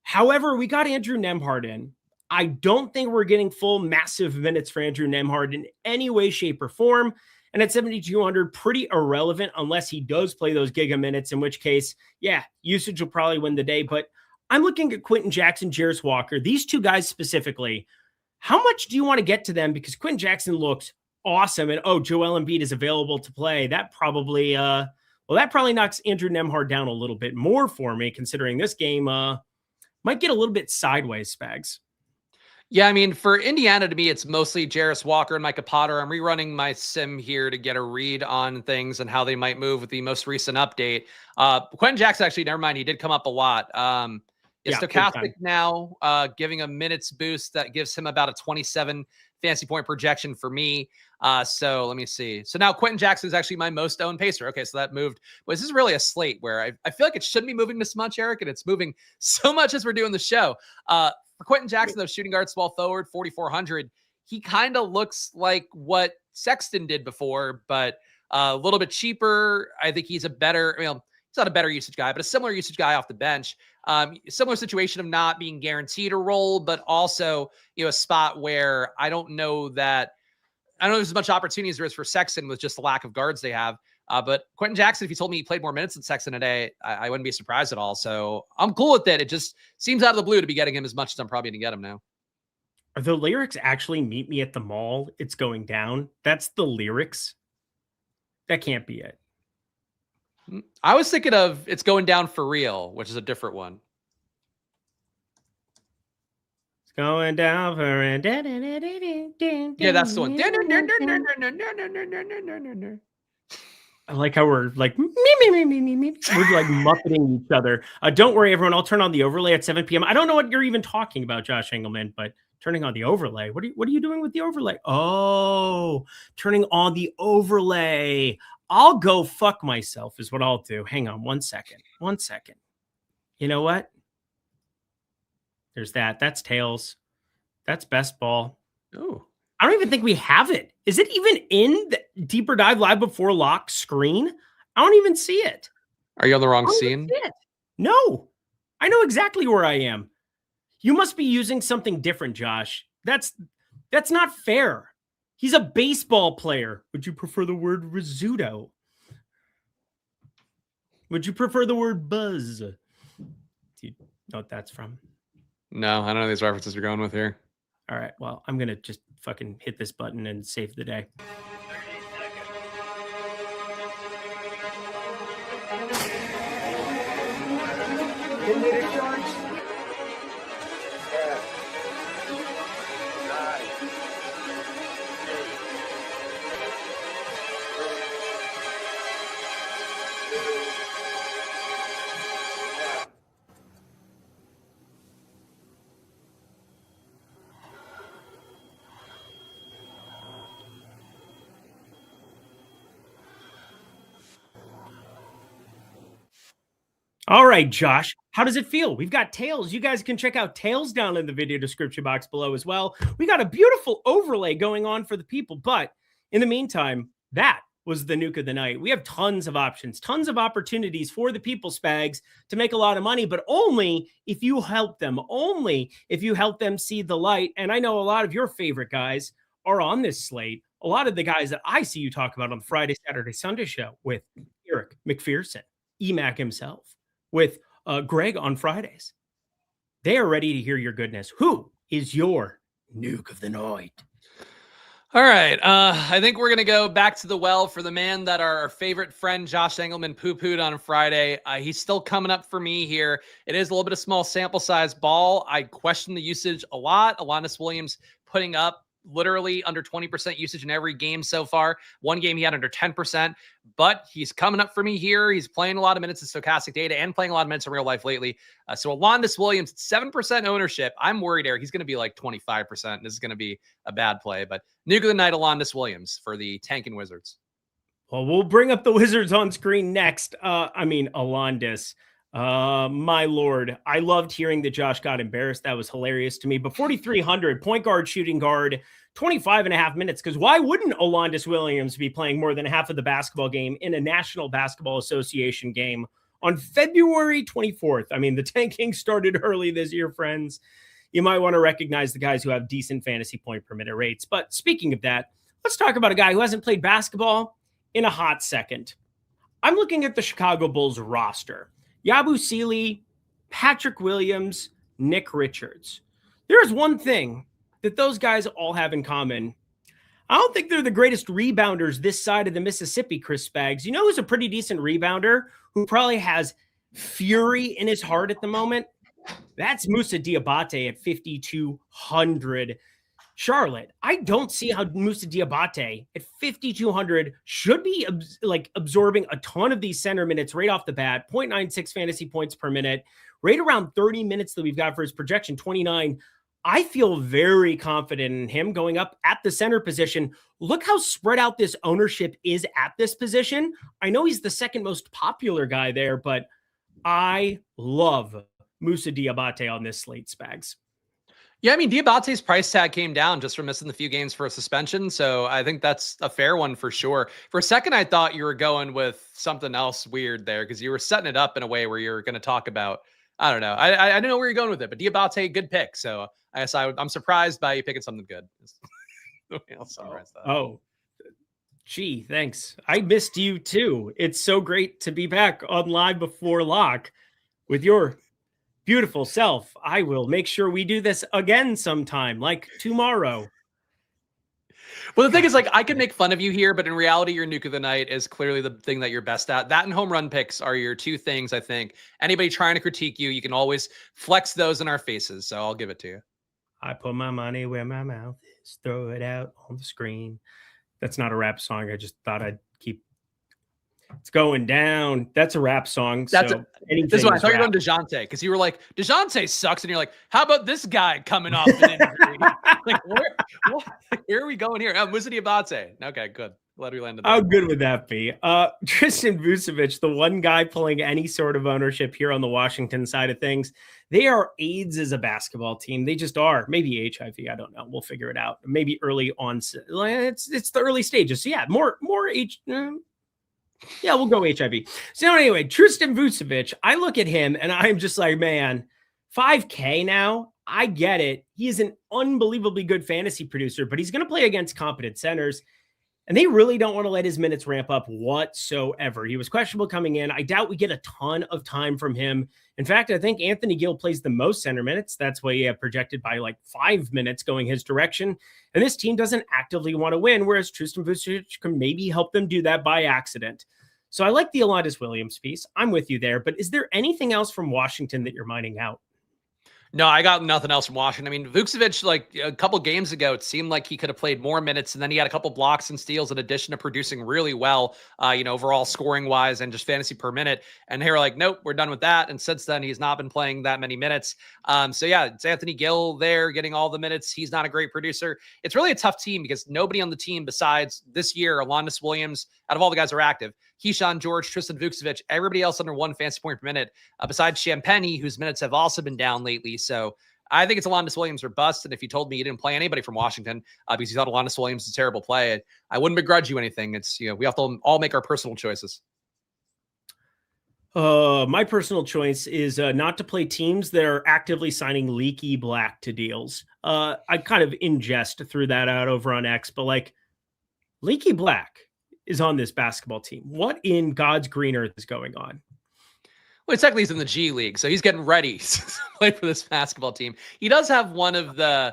However, we got Andrew Nembhard in. I don't think we're getting full massive minutes for Andrew Nembhard in any way, shape, or form. And at 7,200, pretty irrelevant unless he does play those giga minutes, in which case, yeah, usage will probably win the day. But I'm looking at Quentin Jackson, Jarris Walker, these two guys specifically. How much do you want to get to them? Because Quentin Jackson looks awesome. And, Joel Embiid is available to play. That probably, that probably knocks Andrew Nembhard down a little bit more for me, considering this game might get a little bit sideways, Spags. Yeah, I mean, for Indiana, to me, it's mostly Jarris Walker and Micah Potter. I'm rerunning my sim here to get a read on things and how they might move with the most recent update. Quentin Jackson, actually, never mind. He did come up a lot. Stochastic now giving a minutes boost that gives him about a 27 fantasy point projection for me. So let me see. So now Quentin Jackson is actually my most owned pacer. Okay, so that moved. But this is really a slate where I feel like it shouldn't be moving this much, Eric, and it's moving so much as we're doing the show. For Quentin Jackson, though, shooting guard, small forward, 4,400, he kind of looks like what Sexton did before, but a little bit cheaper. I think he's a better, he's not a better usage guy, but a similar usage guy off the bench. Similar situation of not being guaranteed a role, but also, a spot where I don't know there's as much opportunity as there is for Sexton with just the lack of guards they have. But Quentin Jackson, if he told me he played more minutes than Sexton today, I wouldn't be surprised at all. So I'm cool with it. It just seems out of the blue to be getting him as much as I'm probably going to get him now. Are the lyrics actually "Meet me at the mall, it's going down"? That's the lyrics? That can't be it. I was thinking of "It's Going Down for Real," which is a different one. It's going down for it. Yeah, that's the one. I like how we're like, me. We're like muppeting each other. Don't worry, everyone. I'll turn on the overlay at 7 p.m. I don't know what you're even talking about, Josh Engleman, but turning on the overlay. What are you doing with the overlay? Oh, turning on the overlay. I'll go fuck myself is what I'll do. Hang on 1 second. 1 second. You know what? There's that. That's tails. That's best ball. Oh, I don't even think we have it. Is it even in the Deeper Dive Live Before Lock screen? I don't even see it. Are you on the wrong scene? No, I know exactly where I am. You must be using something different, Josh. That's not fair. He's a baseball player. Would you prefer the word risotto? Would you prefer the word buzz? Do you know what that's from? No, I don't know these references you're going with here. All right, well, I'm going to just fucking hit this button and save the day. 10-meter charge. 10, 9, 8, 7. All right, Josh, how does it feel? We've got tails. You guys can check out tails down in the video description box below as well. We got a beautiful overlay going on for the people. But in the meantime, that was the nuke of the night. We have tons of options, tons of opportunities for the people, Spags, to make a lot of money, but only if you help them, only if you help them see the light. And I know a lot of your favorite guys are on this slate. A lot of the guys that I see you talk about on the Friday, Saturday, Sunday show with Eric McPherson, EMAC himself, with Greg on Fridays. They are ready to hear your goodness. Who is your nuke of the night? All right. I think we're going to go back to the well for the man that our favorite friend Josh Engleman poo-pooed on Friday. He's still coming up for me here. It is a little bit of small sample size ball. I question the usage a lot. Alondes Williams putting up literally under 20% usage in every game so far. One game he had under 10%, but he's coming up for me here. He's playing a lot of minutes in stochastic data and playing a lot of minutes in real life lately. So Alondes Williams, 7% ownership. I'm worried there. He's going to be like 25%. This is going to be a bad play, but nuke of the night, Alondes Williams for the tanking Wizards. Well, we'll bring up the Wizards on screen next. Alondes. My Lord, I loved hearing that Josh got embarrassed. That was hilarious to me. But 4,300 point guard, shooting guard, 25 and a half minutes. Because why wouldn't Alondes Williams be playing more than half of the basketball game in a National Basketball Association game on February 24th? I mean, the tanking started early this year, friends. You might want to recognize the guys who have decent fantasy point per minute rates. But speaking of that, let's talk about a guy who hasn't played basketball in a hot second. I'm looking at the Chicago Bulls roster. Yabusele, Patrick Williams, Nick Richards. There is one thing that those guys all have in common. I don't think they're the greatest rebounders this side of the Mississippi, Chris Spags. You know who's a pretty decent rebounder who probably has fury in his heart at the moment? That's Moussa Diabate at 5,200. Charlotte, I don't see how Moussa Diabate at 5,200 should be absorbing a ton of these center minutes right off the bat. 0.96 fantasy points per minute, right around 30 minutes that we've got for his projection, 29. I feel very confident in him going up at the center position. Look how spread out this ownership is at this position. I know he's the second most popular guy there, but I love Moussa Diabate on this slate, Spags. Yeah, I mean, Diabate's price tag came down just from missing the few games for a suspension. So I think that's a fair one for sure. For a second, I thought you were going with something else weird there because you were setting it up in a way where you're going to talk about, I don't know. I didn't know where you're going with it, but Diabate, good pick. So I guess I'm surprised by you picking something good. I'll summarize that. Oh, Gee, thanks. I missed you too. It's so great to be back on Live Before Lock with your beautiful self. I will make sure we do this again sometime, like tomorrow. Well, the thing is, like, I can make fun of you here, but in reality, your Nuke of the Night is clearly the thing that you're best at. That and home run picks are your two things, I think. Anybody trying to critique you, you can always flex those in our faces. So I'll give it to you. I put my money where my mouth is, throw it out on the screen. That's not a rap song. I just thought I'd keep. It's going down. That's a rap song. This is what I thought you were rap. going DeJounte, because you were like, DeJounte sucks. And you're like, how about this guy coming off an injury? Like, where are we going here? Musa Diabate. Okay, good. Glad we landed there. How good would that be? Tristan Vucevic, the one guy pulling any sort of ownership here on the Washington side of things. They are AIDS as a basketball team. They just are. Maybe HIV. I don't know. We'll figure it out. Maybe early on. It's the early stages. So yeah, more yeah, we'll go HIV. So anyway, Tristan Vucevic, I look at him and I'm just like, man, 5K now. I get it. He is an unbelievably good fantasy producer, but he's going to play against competent centers. And they really don't want to let his minutes ramp up whatsoever. He was questionable coming in. I doubt we get a ton of time from him. In fact, I think Anthony Gill plays the most center minutes. That's why he projected by like 5 minutes going his direction. And this team doesn't actively want to win, whereas Tristan Vucevic can maybe help them do that by accident. So I like the Alondas Williams piece. I'm with you there. But is there anything else from Washington that you're mining out? No, I got nothing else from Washington. I mean, Vucevic, like a couple games ago, it seemed like he could have played more minutes, and then he had a couple blocks and steals in addition to producing really well, overall scoring wise and just fantasy per minute. And they were like, nope, we're done with that. And since then, he's not been playing that many minutes. So yeah, it's Anthony Gill there getting all the minutes. He's not a great producer. It's really a tough team because nobody on the team besides this year, Alondas Williams, out of all the guys who are active, Keyshawn George, Tristan Vucevic, everybody else under 1 fantasy point per minute, besides Champagnie, whose minutes have also been down lately. So I think it's Alondas Williams or bust. And if you told me you didn't play anybody from Washington because you thought Alondas Williams is a terrible play, I wouldn't begrudge you anything. It's, we have to all make our personal choices. My personal choice is not to play teams that are actively signing Leaky Black to deals. I kind of ingest threw that out over on X, but like Leaky Black is on this basketball team. What in God's green earth is going on? Well, technically he's in the G League, so he's getting ready to play for this basketball team. He does have one of the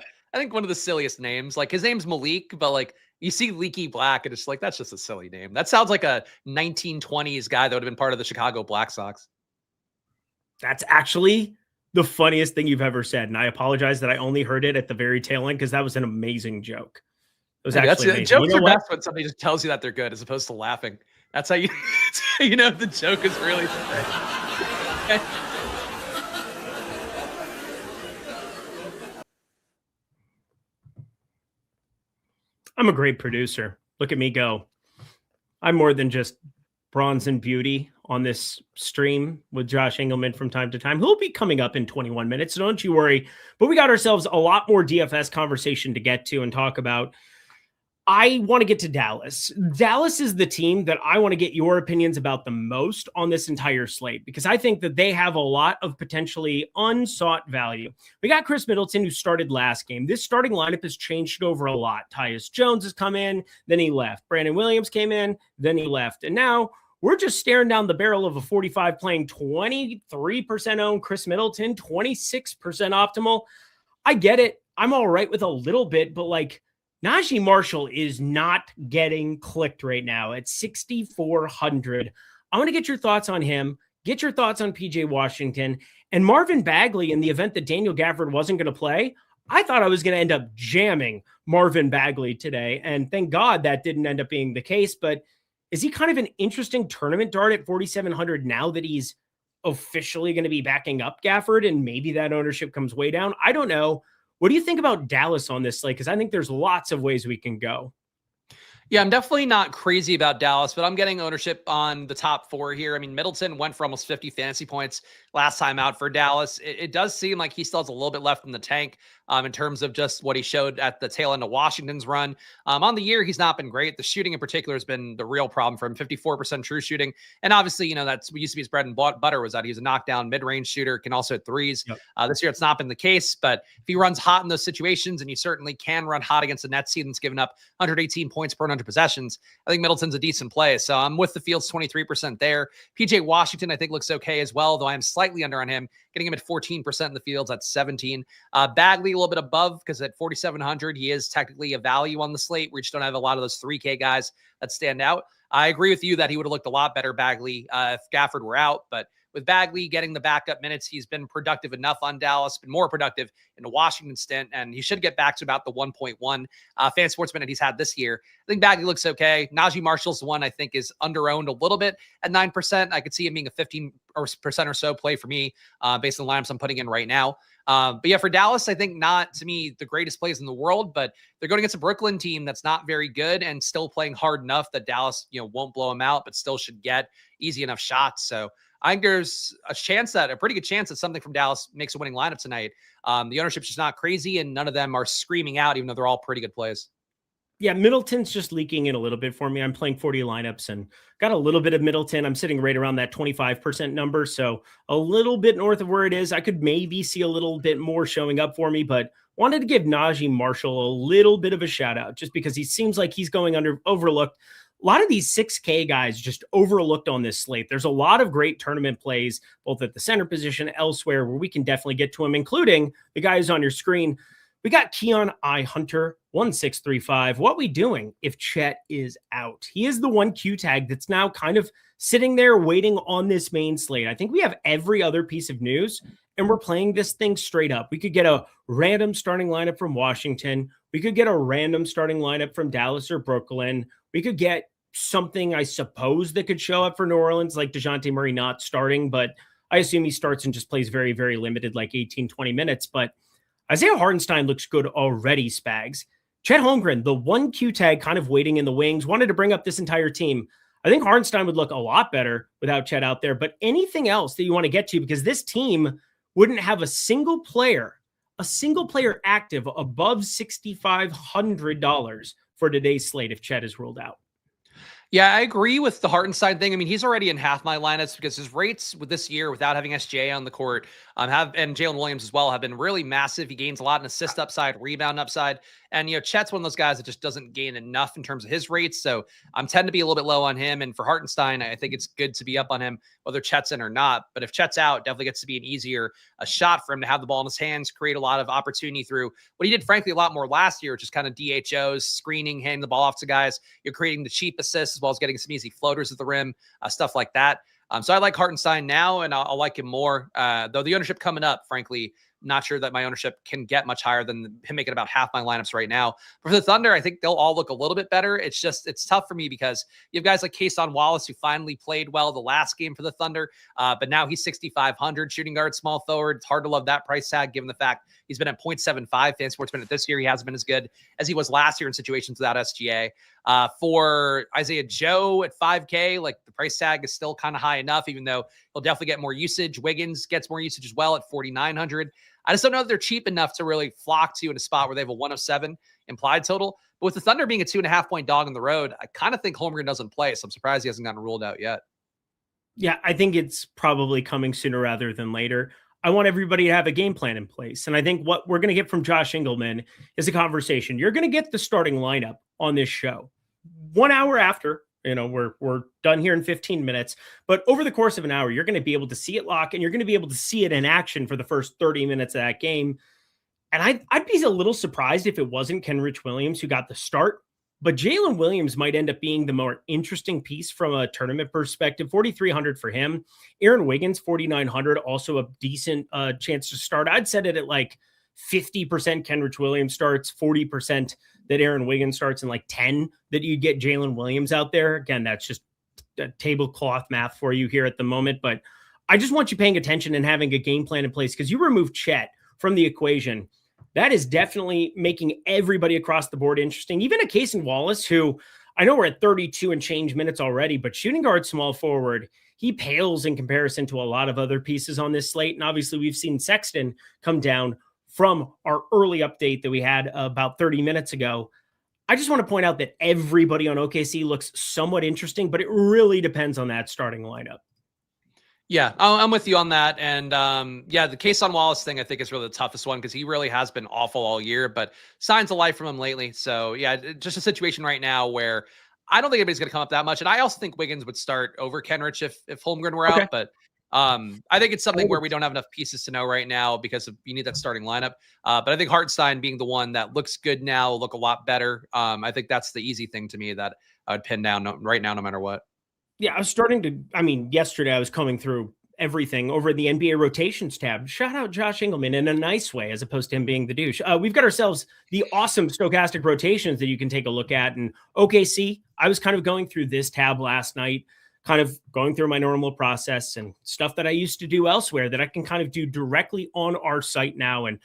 silliest names. Like his name's Malik, but like you see Leaky Black and it's like, that's just a silly name. That sounds like a 1920s guy that would have been part of the Chicago Black Sox. That's actually the funniest thing you've ever said. And I apologize that I only heard it at the very tail end because that was an amazing joke. It was actually jokes are best when somebody just tells you that they're good as opposed to laughing. That's how you know the joke is really good. I'm a great producer. Look at me go. I'm more than just bronze and beauty on this stream with Josh Engleman from time to time. He'll be coming up in 21 minutes, so don't you worry. But we got ourselves a lot more DFS conversation to get to and talk about. I want to get to Dallas. Dallas is the team that I want to get your opinions about the most on this entire slate, because I think that they have a lot of potentially unsought value. We got Chris Middleton, who started last game. This starting lineup has changed over a lot. Tyus Jones has come in, then he left. Brandon Williams came in, then he left. And now we're just staring down the barrel of a 45 playing 23% owned Chris Middleton, 26% optimal. I get it. I'm all right with a little bit, but like, Najee Marshall is not getting clicked right now at 6,400. I want to get your thoughts on him, get your thoughts on PJ Washington, and Marvin Bagley in the event that Daniel Gafford wasn't going to play. I thought I was going to end up jamming Marvin Bagley today, and thank God that didn't end up being the case. But is he kind of an interesting tournament dart at 4,700 now that he's officially going to be backing up Gafford and maybe that ownership comes way down? I don't know. What do you think about Dallas on this slate? Because I think there's lots of ways we can go. Yeah, I'm definitely not crazy about Dallas, but I'm getting ownership on the top 4 here. I mean, Middleton went for almost 50 fantasy points last time out for Dallas. It does seem like he still has a little bit left in the tank in terms of just what he showed at the tail end of Washington's run. On the year, he's not been great. The shooting in particular has been the real problem for him, 54% true shooting. And obviously, that's what used to be his bread and butter, was that he's a knockdown mid-range shooter, can also hit threes. Yep. This year, it's not been the case, but if he runs hot in those situations, and he certainly can run hot against the Nets team that's given up 118 points per 100 100 possessions, I think Middleton's a decent play. So I'm with the Fields 23% there. PJ Washington, I think, looks okay as well, though I'm slightly under on him, getting him at 14% in the Fields at 17. Bagley a little bit above because at 4,700, he is technically a value on the slate. We just don't have a lot of those 3K guys that stand out. I agree with you that he would have looked a lot better, Bagley, if Gafford were out. But with Bagley getting the backup minutes, he's been productive enough on Dallas, been more productive in the Washington stint, and he should get back to about the 1.1 fan sports minute he's had this year. I think Bagley looks okay. Najee Marshall's the one I think is under-owned a little bit at 9%. I could see him being a 15% or so play for me based on the lineups I'm putting in right now. But yeah, for Dallas, I think not, to me, the greatest plays in the world, but they're going against a Brooklyn team that's not very good and still playing hard enough that Dallas, won't blow them out, but still should get easy enough shots. So I think there's a pretty good chance that something from Dallas makes a winning lineup tonight. The ownership's just not crazy, and none of them are screaming out, even though they're all pretty good plays. Yeah, Middleton's just leaking in a little bit for me. I'm playing 40 lineups and got a little bit of Middleton. I'm sitting right around that 25% number, so a little bit north of where it is. I could maybe see a little bit more showing up for me, but wanted to give Najee Marshall a little bit of a shout out just because he seems like he's going overlooked. A lot of these 6K guys just overlooked on this slate. There's a lot of great tournament plays, both at the center position, elsewhere, where we can definitely get to them, including the guys on your screen. We got Keon I. Hunter, 1635. What we doing if Chet is out? He is the one Q tag that's now kind of sitting there waiting on this main slate. I think we have every other piece of news, and we're playing this thing straight up. We could get a random starting lineup from Washington. We could get a random starting lineup from Dallas or Brooklyn. We could get something, I suppose, that could show up for New Orleans, like DeJounte Murray not starting, but I assume he starts and just plays very, very limited, like 18, 20 minutes. But Isaiah Hartenstein looks good already, Spags. Chet Holmgren, the one Q tag kind of waiting in the wings, wanted to bring up this entire team. I think Hartenstein would look a lot better without Chet out there, but anything else that you want to get to, because this team wouldn't have a single player active above $6,500 for today's slate if Chet is ruled out. Yeah, I agree with the Hartenstein thing. I mean, he's already in half my lineups because his rates with this year without having SGA on the court and Jalen Williams as well have been really massive. He gains a lot in assist upside, rebound upside. And, Chet's one of those guys that just doesn't gain enough in terms of his rates. So I'm tend to be a little bit low on him. And for Hartenstein, I think it's good to be up on him, whether Chet's in or not. But if Chet's out, definitely gets to be an easier shot for him to have the ball in his hands, create a lot of opportunity through what he did, frankly, a lot more last year, just kind of DHOs, screening, handing the ball off to guys. You're creating the cheap assists as well as getting some easy floaters at the rim, stuff like that. So I like Hartenstein now, and I'll like him more. Though the ownership coming up, frankly, not sure that my ownership can get much higher than him making about half my lineups right now. But for the Thunder, I think they'll all look a little bit better. It's tough for me because you have guys like Kason Wallace, who finally played well the last game for the Thunder, but now he's 6,500 shooting guard, small forward. It's hard to love that price tag given the fact he's been at 0.75 fan sports minute this year. He hasn't been as good as he was last year in situations without SGA. For Isaiah Joe at 5K, like the price tag is still kind of high enough, even though he'll definitely get more usage. Wiggins gets more usage as well at 4,900. I just don't know if they're cheap enough to really flock to in a spot where they have a 107 implied total. But with the Thunder being a 2.5 point dog on the road, I kind of think Holmgren doesn't play. So I'm surprised he hasn't gotten ruled out yet. Yeah, I think it's probably coming sooner rather than later. I want everybody to have a game plan in place. And I think what we're going to get from Josh Engleman is a conversation. You're going to get the starting lineup on this show 1 hour after. We're done here in 15 minutes, but over the course of an hour, you're going to be able to see it lock, and you're going to be able to see it in action for the first 30 minutes of that game. And I'd be a little surprised if it wasn't Kenrich Williams who got the start, but Jalen Williams might end up being the more interesting piece from a tournament perspective. 4,300 for him. Aaron Wiggins, 4,900, also a decent chance to start. I'd set it at like 50% Kenrich Williams starts, 40% that Aaron Wiggins starts, and like 10 that you get Jalen Williams out there. Again, that's just tablecloth math for you here at the moment, but I just want you paying attention and having a game plan in place, because you remove Chet from the equation. That is definitely making everybody across the board interesting. Even a Kason Wallace, who I know we're at 32 and change minutes already, but shooting guard, small forward, he pales in comparison to a lot of other pieces on this slate. And obviously we've seen Sexton come down from our early update that we had about 30 minutes ago. I just want to point out that everybody on OKC looks somewhat interesting, but it really depends on that starting lineup. Yeah, I'm with you on that. And yeah, the case on Wallace thing, I think is really the toughest one because he really has been awful all year, but signs of life from him lately. So yeah, just a situation right now where I don't think anybody's going to come up that much. And I also think Wiggins would start over Kenrich if Holmgren were Okay. out. But I think it's something where we don't have enough pieces to know right now because you need that starting lineup. But I think Hartenstein being the one that looks good now, look a lot better. I think that's the easy thing to me that I would pin down right now, no matter what. Yeah, I was starting to, yesterday I was combing through everything over the NBA rotations tab. Shout out Josh Engleman in a nice way, as opposed to him being the douche. We've got ourselves the awesome stochastic rotations that you can take a look at. And OKC, I was kind of going through this tab last night, kind of going through my normal process and stuff that I used to do elsewhere that I can kind of do directly on our site now. And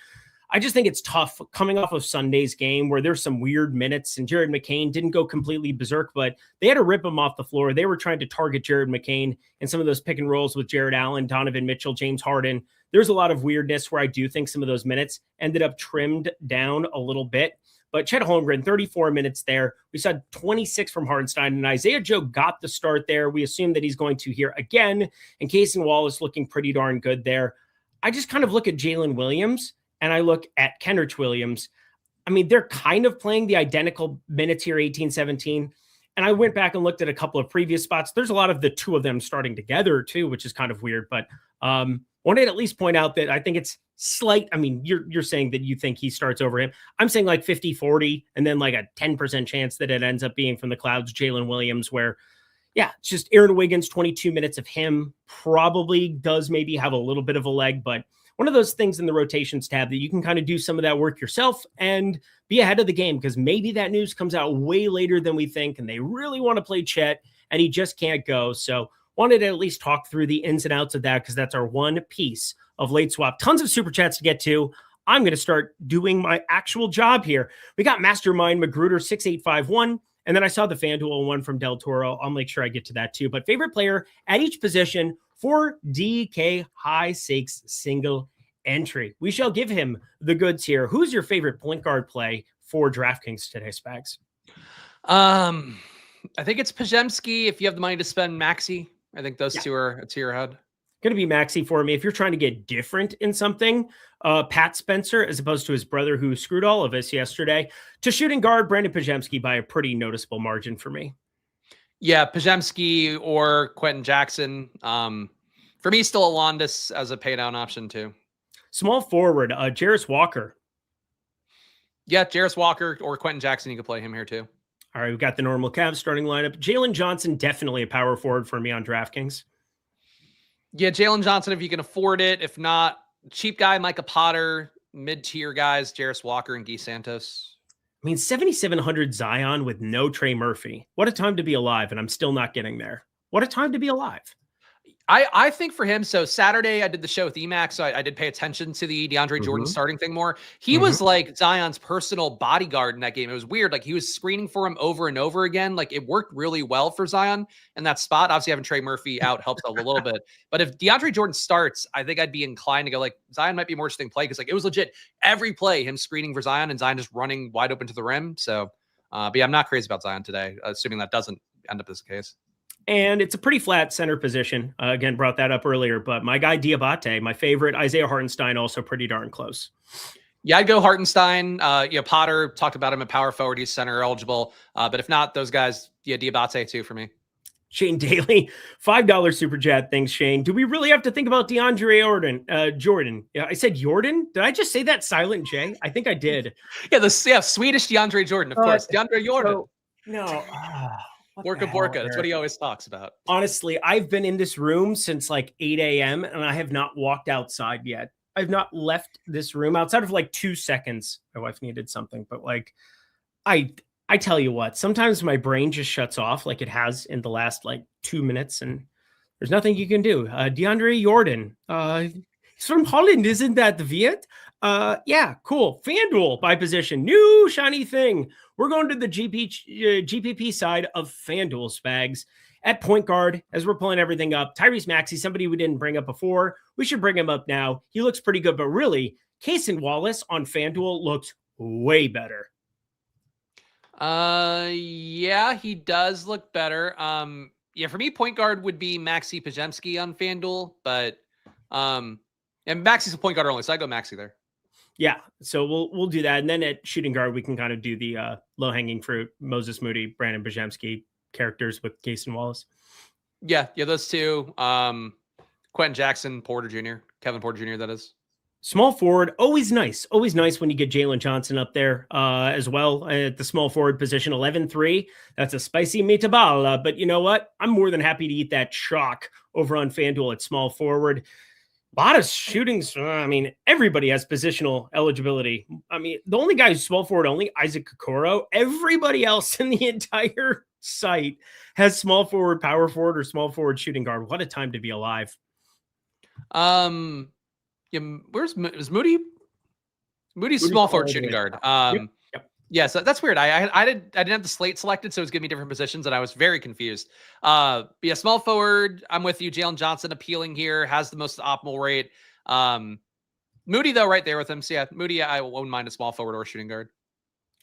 I just think it's tough coming off of Sunday's game where there's some weird minutes and Jared McCain didn't go completely berserk, but they had to rip him off the floor. They were trying to target Jared McCain and some of those pick and rolls with Jared Allen, Donovan Mitchell, James Harden. There's a lot of weirdness where I do think some of those minutes ended up trimmed down a little bit. But Chet Holmgren, 34 minutes there. We saw 26 from Hartenstein, and Isaiah Joe got the start there. We assume that he's going to here again, and Casey Wallace looking pretty darn good there. I just kind of look at Jalen Williams, and I look at Kenrich Williams. I mean, they're kind of playing the identical minutes here, 18, 17. And I went back and looked at a couple of previous spots. There's a lot of the two of them starting together too, which is kind of weird. But wanted to at least point out that I think it's slight. I mean, you're saying that you think he starts over him. I'm saying like 50-40 and then like a 10% chance that it ends up being from the Clouds, Jalen Williams, where, yeah, it's just Aaron Wiggins, 22 minutes of him probably does maybe have a little bit of a leg, but one of those things in the rotations tab that you can kind of do some of that work yourself and be ahead of the game because maybe that news comes out way later than we think and they really want to play Chet and he just can't go. So wanted to at least talk through the ins and outs of that because that's our one piece of late swap. Tons of super chats to get to. I'm going to start doing my actual job here. We got Mastermind Magruder 6851. And then I saw the FanDuel one from Del Toro. I'll make sure I get to that too. But favorite player at each position for DK high stakes single entry. We shall give him the goods here. Who's your favorite point guard play for DraftKings today, Spags? I think it's Pajemski. If you have the money to spend Maxi, I think those two are to your head. Going to be Maxi for me. If you're trying to get different in something, Pat Spencer, as opposed to his brother who screwed all of us yesterday, to shooting guard Brandon Pajemski by a pretty noticeable margin for me. Yeah, Pajemski or Quentin Jackson. For me, still Alondas as a pay down option too. Small forward, Jarris Walker. Yeah, Jarris Walker or Quentin Jackson. You could play him here too. All right, we've got the normal Cavs starting lineup. Jalen Johnson, definitely a power forward for me on DraftKings. Yeah, Jalen Johnson, if you can afford it. If not, cheap guy, Micah Potter. Mid-tier guys, Jarris Walker and Guy Santos. I mean, 7,700 Zion with no Trey Murphy. What a time to be alive, and I'm still not getting there. What a time to be alive. I think for him, so Saturday I did the show with Emax, so I did pay attention to the DeAndre Jordan starting thing more. He was like Zion's personal bodyguard in that game. It was weird. Like he was screening for him over and over again. Like it worked really well for Zion in that spot. Obviously having Trey Murphy out helps a little bit. But if DeAndre Jordan starts, I think I'd be inclined to go like Zion might be a more interesting play because like it was legit every play him screening for Zion and Zion just running wide open to the rim. So, but yeah, I'm not crazy about Zion today, assuming that doesn't end up as the case. And it's a pretty flat center position. Again, brought that up earlier, but my guy Diabate, my favorite, Isaiah Hartenstein, also pretty darn close. Yeah, I'd go Hartenstein. Potter talked about him at power forward. He's center eligible. But if not, those guys, Diabate too for me. Shane Daly, $5 super chat. Thanks, Shane. Do we really have to think about DeAndre Jordan? Yeah, I said Jordan. Did I just say that silent J? I think I did. Swedish DeAndre Jordan, of course. DeAndre Jordan. No. Borka. That's what he always talks about. Honestly, I've been in this room since like 8 a.m. and I have not walked outside yet. I've not left this room outside of like 2 seconds. My wife needed something, but like, I tell you what, sometimes my brain just shuts off like it has in the last like 2 minutes and there's nothing you can do. DeAndre Jordan, he's from Holland, isn't that the Viet? Yeah, cool. FanDuel by position, new shiny thing. We're going to the GPP side of FanDuel, Spags. At point guard, as we're pulling everything up, Tyrese Maxey, somebody we didn't bring up before. We should bring him up now. He looks pretty good, but really, Casey Wallace on FanDuel looks way better. Yeah, he does look better. Yeah, for me, point guard would be Maxi Pajemski on FanDuel, but and Maxi's a point guard only, so I go Maxi there. Yeah, so we'll do that, and then at shooting guard we can kind of do the low hanging fruit: Moses Moody, Brandon Bajemski characters with Casey Wallace. Yeah, those two. Quentin Jackson, Porter Jr., Kevin Porter Jr. That is. Small forward, always nice when you get Jalen Johnson up there as well at the small forward position, 11-3. That's a spicy meatball. But you know what? I'm more than happy to eat that chalk over on FanDuel at small forward. A lot of shootings. I mean, everybody has positional eligibility. I mean, the only guy who's small forward only, Isaac Okoro. Everybody else in the entire site has small forward, power forward, or small forward shooting guard. What a time to be alive. Yeah, is Moody? Moody's small forward shooting guard. Yep. Yeah, so that's weird. I didn't have the slate selected, so it was giving me different positions, and I was very confused. But yeah, small forward. I'm with you. Jalen Johnson appealing here, has the most optimal rate. Moody though, right there with him. So yeah, Moody, I won't mind a small forward or shooting guard.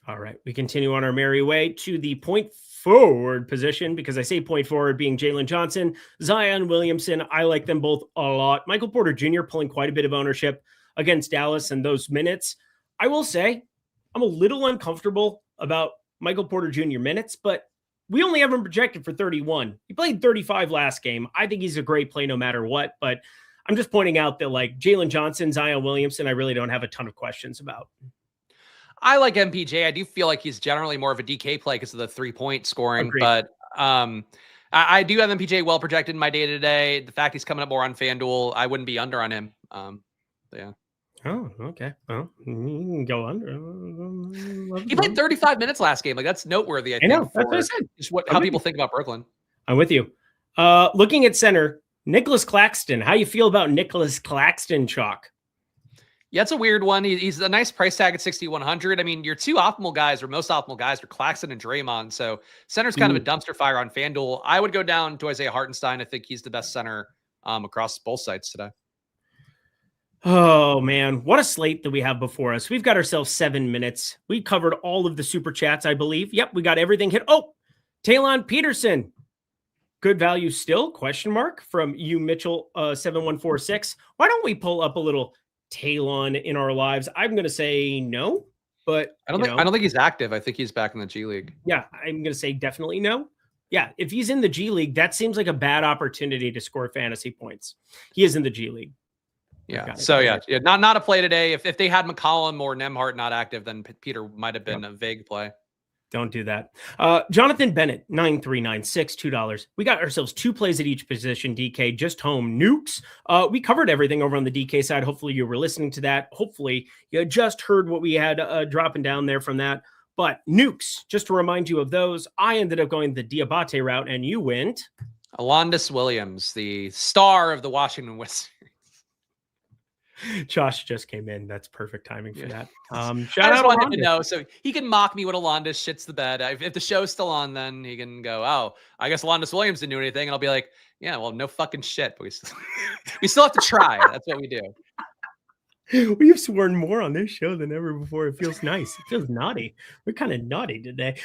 All right, we continue on our merry way to the point forward position, because I say point forward being Jalen Johnson, Zion Williamson. I like them both a lot. Michael Porter Jr. pulling quite a bit of ownership against Dallas and those minutes. I will say I'm a little uncomfortable about Michael Porter Jr. minutes, but we only have him projected for 31. He played 35 last game. I think he's a great play no matter what, but I'm just pointing out that like Jalen Johnson, Zion Williamson, I really don't have a ton of questions about. I like MPJ. I do feel like he's generally more of a DK play because of the 3-point scoring. Agreed. But I do have MPJ well projected in my day to day. The fact he's coming up more on FanDuel, I wouldn't be under on him. Yeah. Oh, okay. Well, you can go under. He played 35 minutes last game. Like that's noteworthy. I think know. That's what I said. Just how people think about Brooklyn. I'm with you. Looking at center, Nicholas Claxton. How you feel about Nicholas Claxton chalk? Yeah, it's a weird one. He's a nice price tag at 6,100. I mean, your two optimal guys or most optimal guys are Claxton and Draymond. So center's kind of a dumpster fire on FanDuel. I would go down to Isaiah Hartenstein. I think he's the best center across both sites today. Oh, man. What a slate that we have before us. We've got ourselves 7 minutes. We covered all of the super chats, I believe. Yep, we got everything hit. Oh, Talon Peterson. Good value still? Question mark from you, Mitchell 7146. Why don't we pull up a little Talon in our lives? I'm going to say no, but I don't think he's active. I think he's back in the G League. Yeah, I'm going to say definitely no. Yeah, if he's in the G League, that seems like a bad opportunity to score fantasy points. He is in the G League. Yeah. So yeah, not a play today. If they had McCollum or Nembhard not active, then Peter might have been a vague play. Don't do that. Jonathan Bennett, 9396, $2. We got ourselves 2 plays at each position. DK just home nukes. We covered everything over on the DK side. Hopefully you were listening to that. Hopefully you just heard what we had dropping down there from that. But nukes, just to remind you of those, I ended up going the Diabate route, and you went Alondas Williams, the star of the Washington Wizards. Josh just came in. That's perfect timing for that. Shout out to him to know, so he can mock me when Alondas shits the bed. If the show's still on, then he can go, oh, I guess Alondas Williams didn't do anything. And I'll be like, yeah, well, no fucking shit. But we still have to try. That's what we do. We've sworn more on this show than ever before. It feels nice. It feels naughty. We're kind of naughty today.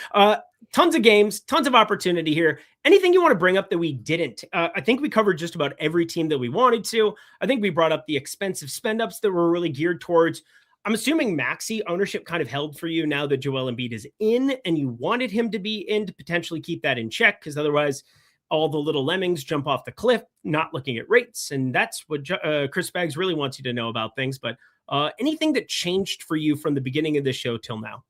Tons of games, tons of opportunity here. Anything you want to bring up that we didn't? I think we covered just about every team that we wanted to. I think we brought up the expensive spend ups that were really geared towards. I'm assuming Maxi ownership kind of held for you now that Joel Embiid is in, and you wanted him to be in to potentially keep that in check, because otherwise all the little lemmings jump off the cliff, not looking at rates. And that's what Chris Baggs really wants you to know about things. But anything that changed for you from the beginning of this show till now?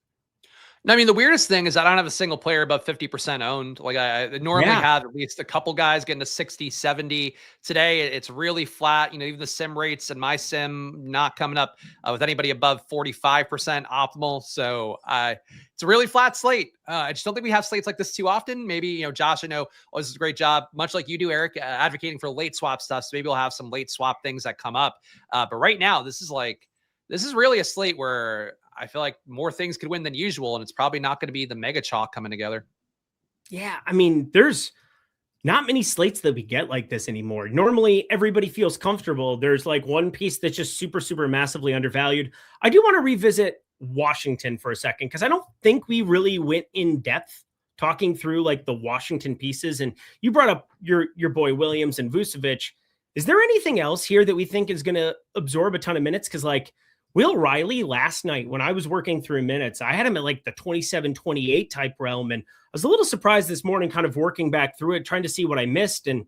I mean, the weirdest thing is I don't have a single player above 50% owned. Like I normally have at least a couple guys getting to 60, 70. Today, it's really flat. You know, even the sim rates and my sim not coming up with anybody above 45% optimal. So it's a really flat slate. I just don't think we have slates like this too often. Maybe, you know, Josh, I know, this is a great job, much like you do, Eric, advocating for late swap stuff. So maybe we'll have some late swap things that come up. But right now, this is really a slate where I feel like more things could win than usual, and it's probably not going to be the mega chalk coming together. Yeah, I mean, there's not many slates that we get like this anymore. Normally, everybody feels comfortable. There's like one piece that's just super, super massively undervalued. I do want to revisit Washington for a second, because I don't think we really went in depth talking through like the Washington pieces, and you brought up your boy Williams and Vucevic. Is there anything else here that we think is going to absorb a ton of minutes? Because like Will Riley last night, when I was working through minutes, I had him at like the 27-28 type realm. And I was a little surprised this morning, kind of working back through it, trying to see what I missed. And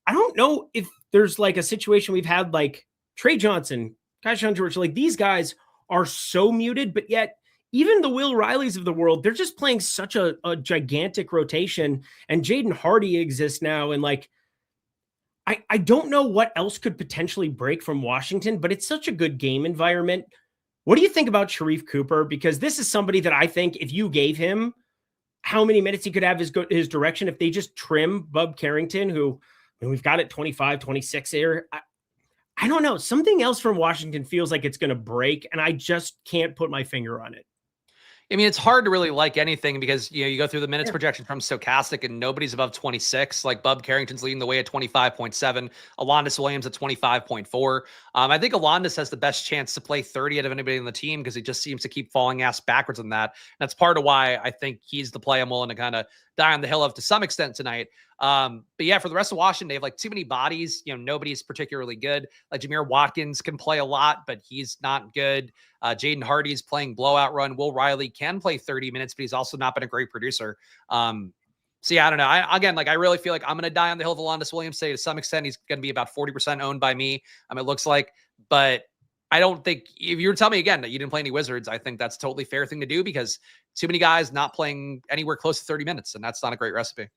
I don't know if there's like a situation we've had like Trey Johnson, Keyshawn George, like these guys are so muted, but yet even the Will Rileys of the world, they're just playing such a gigantic rotation. And Jaden Hardy exists now. And like, I don't know what else could potentially break from Washington, but it's such a good game environment. What do you think about Sharif Cooper? Because this is somebody that I think if you gave him how many minutes he could have his direction, if they just trim Bub Carrington, who I mean, we've got at 25, 26 here. I don't know. Something else from Washington feels like it's going to break, and I just can't put my finger on it. I mean, it's hard to really like anything because, you know, you go through the minutes projection from Stochastic and nobody's above 26. Like Bub Carrington's leading the way at 25.7. Alondas Williams at 25.4. I think Alondas has the best chance to play 30 out of anybody on the team because he just seems to keep falling ass backwards on that. And that's part of why I think he's the play I'm willing to kind of die on the hill of to some extent tonight. But yeah, for the rest of Washington, they have like too many bodies. You know, nobody's particularly good. Like Jameer Watkins can play a lot, but he's not good. Jaden Hardy's playing blowout run. Will Riley can play 30 minutes, but he's also not been a great producer. So yeah, I don't know. I really feel like I'm going to die on the hill of Alondas Williams. Say to some extent, he's going to be about 40% owned by me. It looks like, but I don't think if you were to tell me again that you didn't play any Wizards, I think that's a totally fair thing to do because too many guys not playing anywhere close to 30 minutes. And that's not a great recipe.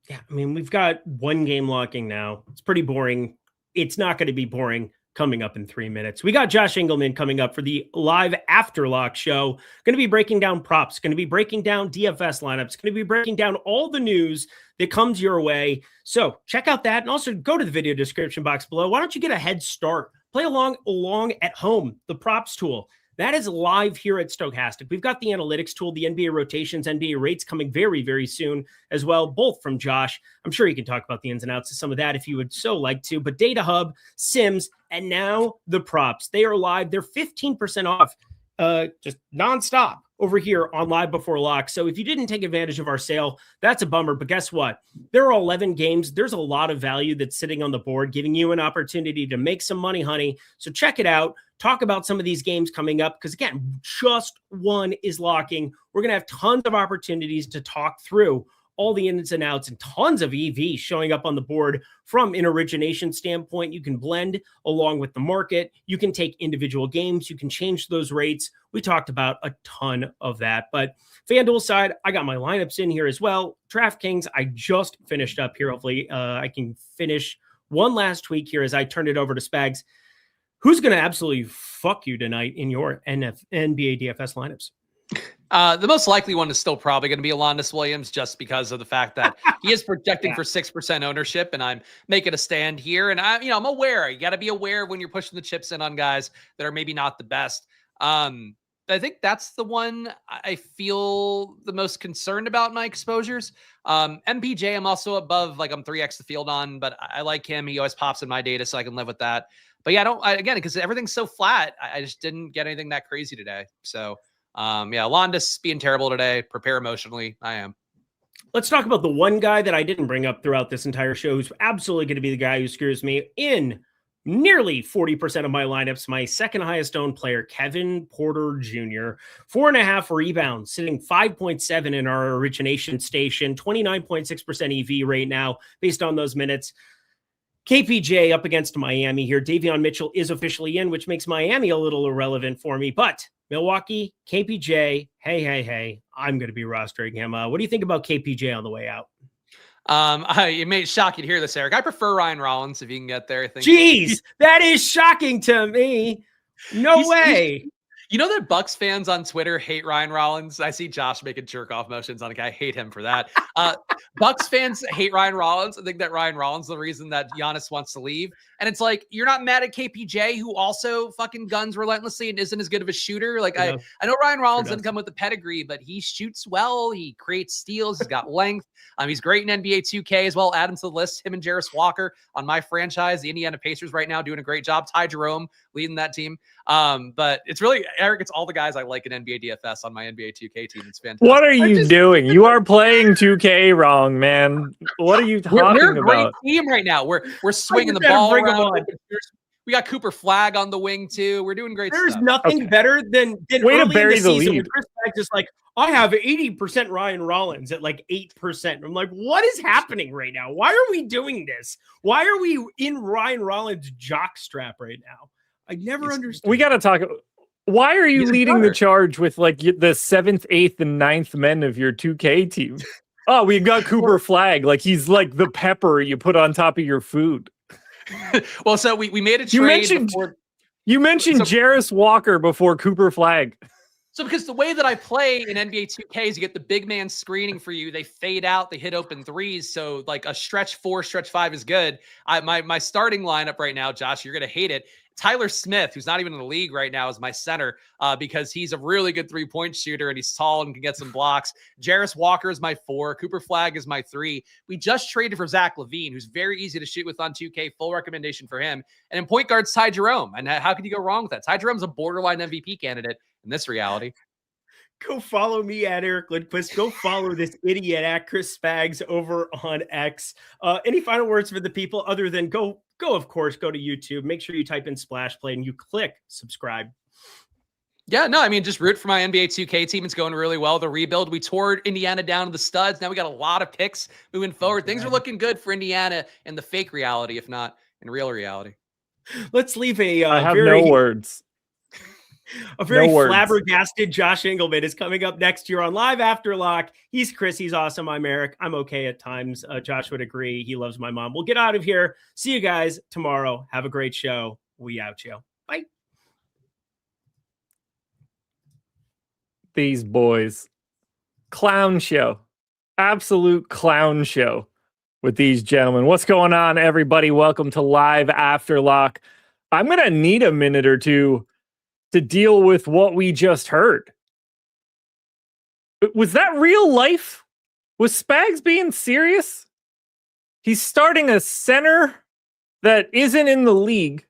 Yeah, I mean, we've got one game locking now. It's pretty boring. It's not going to be boring coming up in 3 minutes. We got Josh Engleman coming up for the live after lock show. Going to be breaking down props, going to be breaking down DFS lineups, going to be breaking down all the news that comes your way. So check out that and also go to the video description box below. Why don't you get a head start? Play along at home, the props tool. That is live here at Stochastic. We've got the analytics tool, the NBA rotations, NBA rates coming very, very soon as well, both from Josh. I'm sure you can talk about the ins and outs of some of that if you would so like to. But Data Hub, Sims, and now the props. They are live. They're 15% off just nonstop over here on Live Before Lock. So if you didn't take advantage of our sale, that's a bummer. But guess what? There are 11 games. There's a lot of value that's sitting on the board, giving you an opportunity to make some money, honey. So check it out. Talk about some of these games coming up because, again, just one is locking. We're going to have tons of opportunities to talk through all the ins and outs and tons of EV showing up on the board from an origination standpoint. You can blend along with the market. You can take individual games. You can change those rates. We talked about a ton of that. But FanDuel side, I got my lineups in here as well. DraftKings, I just finished up here. Hopefully I can finish one last tweak here as I turn it over to Spags. Who's going to absolutely fuck you tonight in your NBA DFS lineups? The most likely one is still probably going to be Alondas Williams just because of the fact that he is projecting for 6% ownership and I'm making a stand here. And I'm aware, you got to be aware when you're pushing the chips in on guys that are maybe not the best. I think that's the one I feel the most concerned about in my exposures. MPJ, I'm also above, like I'm 3x the field on, but I like him. He always pops in my data, so I can live with that. But yeah, again, because everything's so flat, I just didn't get anything that crazy today. So Alondas being terrible today, prepare emotionally. I am. Let's talk about the one guy that I didn't bring up throughout this entire show, who's absolutely going to be the guy who screws me in nearly 40% of my lineups. My second highest owned player, Kevin Porter Jr., 4.5 rebounds, sitting 5.7 in our origination station, 29.6% EV right now based on those minutes. KPJ up against Miami here. Davion Mitchell is officially in, which makes Miami a little irrelevant for me. But Milwaukee, KPJ, hey, I'm going to be rostering him. What do you think about KPJ on the way out? It may shock you to hear this, Eric. I prefer Ryan Rollins if you can get there. I think. Jeez, that is shocking to me. No way. You know that Bucks fans on Twitter hate Ryan Rollins? I see Josh making jerk-off motions on a guy. I hate him for that. Bucks fans hate Ryan Rollins. I think that Ryan Rollins is the reason that Giannis wants to leave. And it's like, you're not mad at KPJ, who also fucking guns relentlessly and isn't as good of a shooter. Like, I know Ryan Rollins didn't come with the pedigree, but he shoots well. He creates steals. He's got length. He's great in NBA 2K as well. Add him to the list. Him and Jarris Walker on my franchise, the Indiana Pacers right now, doing a great job. Ty Jerome leading that team. But it's really, Eric, it's all the guys I like in NBA DFS on my NBA 2K team. It's fantastic. What are you doing? You are playing 2K wrong, man. What are you talking about? We're a great team right now. We're swinging the ball around. We got Cooper Flag on the wing too. We're doing great. There's stuff. nothing better than way to early bury in the the season lead. when Chris Flag just like, I have 80% Ryan Rollins at like 8%. I'm like, what is happening right now? Why are we doing this? Why are we in Ryan Rollins jock strap right now? I never understood. We got to talk. Why are you leading the charge with like the 7th, 8th, and 9th men of your 2K team? Oh, we got Cooper Flag. Like he's like the pepper you put on top of your food. Well, so we made a trade. You mentioned Jarris Walker before Cooper Flag. So because the way that I play in NBA 2K is you get the big man screening for you. They fade out. They hit open threes. So like a stretch 4, stretch 5 is good. My starting lineup right now, Josh, you're going to hate it. Tyler Smith, who's not even in the league right now, is my center because he's a really good 3-point shooter and he's tall and can get some blocks. Jarris Walker is my 4. Cooper Flag is my 3. We just traded for Zach LaVine, who's very easy to shoot with on 2K. Full recommendation for him. And in point guard's Ty Jerome. And how could you go wrong with that? Ty Jerome's a borderline MVP candidate in this reality. Go follow me at Eric Lindquist. Go follow this idiot at Chris Spags over on X. Any final words for the people other than go, of course, go to YouTube. Make sure you type in Splash Play and you click subscribe. Yeah, no, I mean, just root for my NBA 2K team. It's going really well. The rebuild, we tore Indiana down to the studs. Now we got a lot of picks moving forward. Things are looking good for Indiana in the fake reality, if not in real reality. Let's leave I have no words. A very flabbergasted Josh Engleman is coming up next year on Live After Lock. He's Chris. He's awesome. I'm Eric. I'm okay at times. Josh would agree. He loves my mom. We'll get out of here. See you guys tomorrow. Have a great show. We out, yo. Bye. These boys. Clown show. Absolute clown show with these gentlemen. What's going on, everybody? Welcome to Live After Lock. I'm going to need a minute or two to deal with what we just heard. Was that real life? Was Spags being serious? He's starting a center that isn't in the league.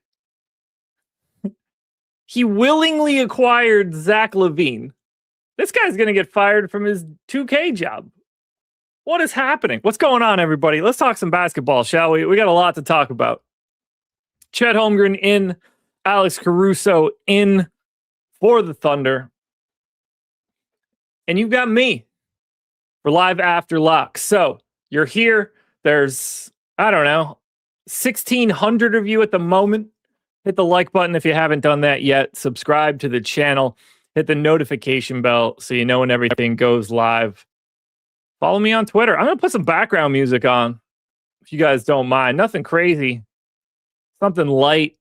He willingly acquired Zach LaVine. This guy's going to get fired from his 2K job. What is happening? What's going on, everybody? Let's talk some basketball, shall we? We got a lot to talk about. Chet Holmgren in, Alex Caruso in for the Thunder. And you've got me for Live After Lock. So you're here. There's, 1,600 of you at the moment. Hit the like button if you haven't done that yet. Subscribe to the channel. Hit the notification bell so you know when everything goes live. Follow me on Twitter. I'm going to put some background music on, if you guys don't mind. Nothing crazy. Something light.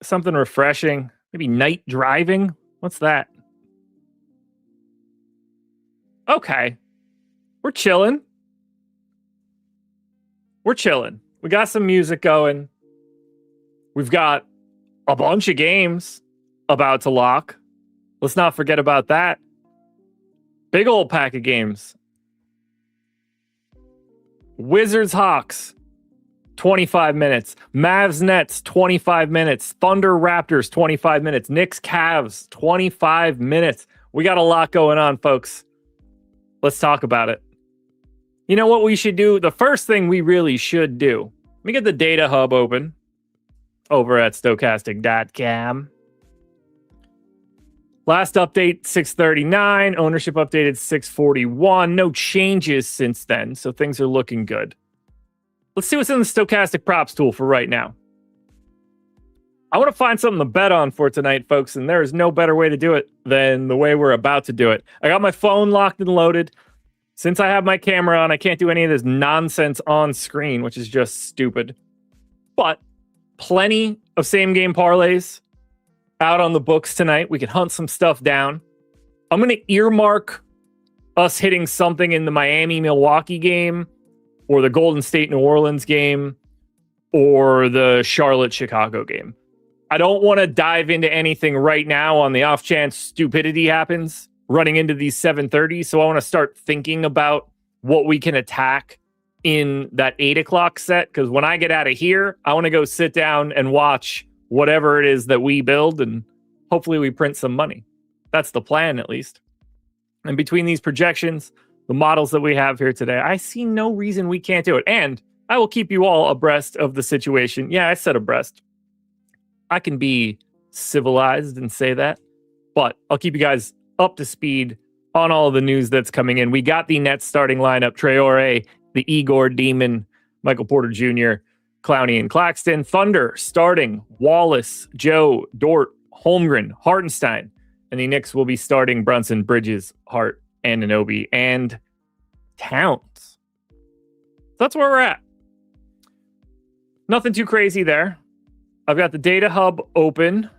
Something refreshing. Maybe night driving. What's that? Okay. We're chilling. We got some music going. We've got a bunch of games about to lock. Let's not forget about that. Big old pack of games. Wizards Hawks, 25 minutes. Mavs Nets, 25 minutes. Thunder Raptors, 25 minutes. Knicks Cavs, 25 minutes. We got a lot going on, folks. Let's talk about it. You know what we should do? The first thing we really should do. Let me get the data hub open over at stochastic.com. Last update, 639. Ownership updated 641. No changes since then, so things are looking good. Let's see what's in the stochastic props tool for right now. I want to find something to bet on for tonight, folks, and there is no better way to do it than the way we're about to do it. I got my phone locked and loaded. Since I have my camera on, I can't do any of this nonsense on screen, which is just stupid. But plenty of same-game parlays out on the books tonight. We can hunt some stuff down. I'm going to earmark us hitting something in the Miami-Milwaukee game or the Golden State-New Orleans game or the Charlotte-Chicago game. I don't want to dive into anything right now on the off chance stupidity happens running into these 7:30. So I want to start thinking about what we can attack in that 8 o'clock set. Because when I get out of here, I want to go sit down and watch whatever it is that we build, and hopefully we print some money. That's the plan, at least. And between these projections, the models that we have here today, I see no reason we can't do it. And I will keep you all abreast of the situation. Yeah, I said abreast. I can be civilized and say that, but I'll keep you guys up to speed on all of the news that's coming in. We got the Nets starting lineup: Traore, the Igor Demon, Michael Porter Jr., Clowney, and Claxton. Thunder starting Wallace, Joe, Dort, Holmgren, Hartenstein. And the Knicks will be starting Brunson, Bridges, Hart, Anunoby, and Towns. That's where we're at. Nothing too crazy there. I've got the data hub open.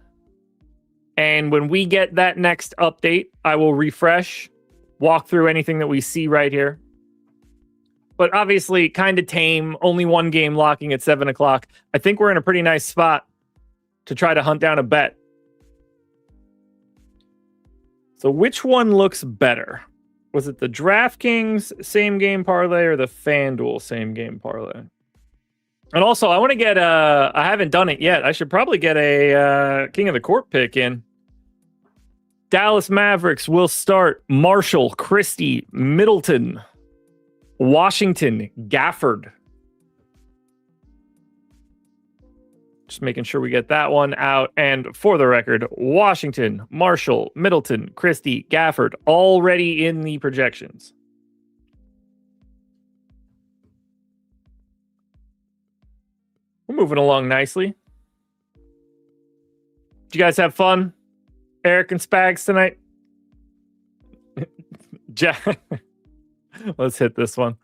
And when we get that next update, I will refresh, walk through anything that we see right here. But obviously, kind of tame. Only one game locking at 7 o'clock. I think we're in a pretty nice spot to try to hunt down a bet. So which one looks better? Was it the DraftKings same game parlay or the FanDuel same game parlay? And also, I want to get I haven't done it yet. I should probably get a King of the Court pick in. Dallas Mavericks will start Marshall, Christie, Middleton, Washington, Gafford. Just making sure we get that one out. And for the record, Washington, Marshall, Middleton, Christie, Gafford, already in the projections. We're moving along nicely. Did you guys have fun, Eric and Spags, tonight? Jack, let's hit this one.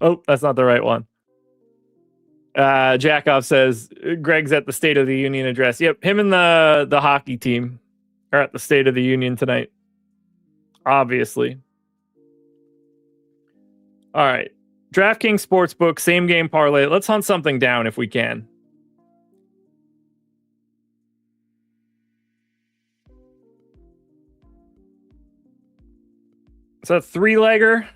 Oh, that's not the right one. Jackoff says Greg's at the State of the Union address. Yep, him and the hockey team are at the State of the Union tonight. Obviously. All right. DraftKings Sportsbook, same game parlay. Let's hunt something down if we can. Is that a three-legger?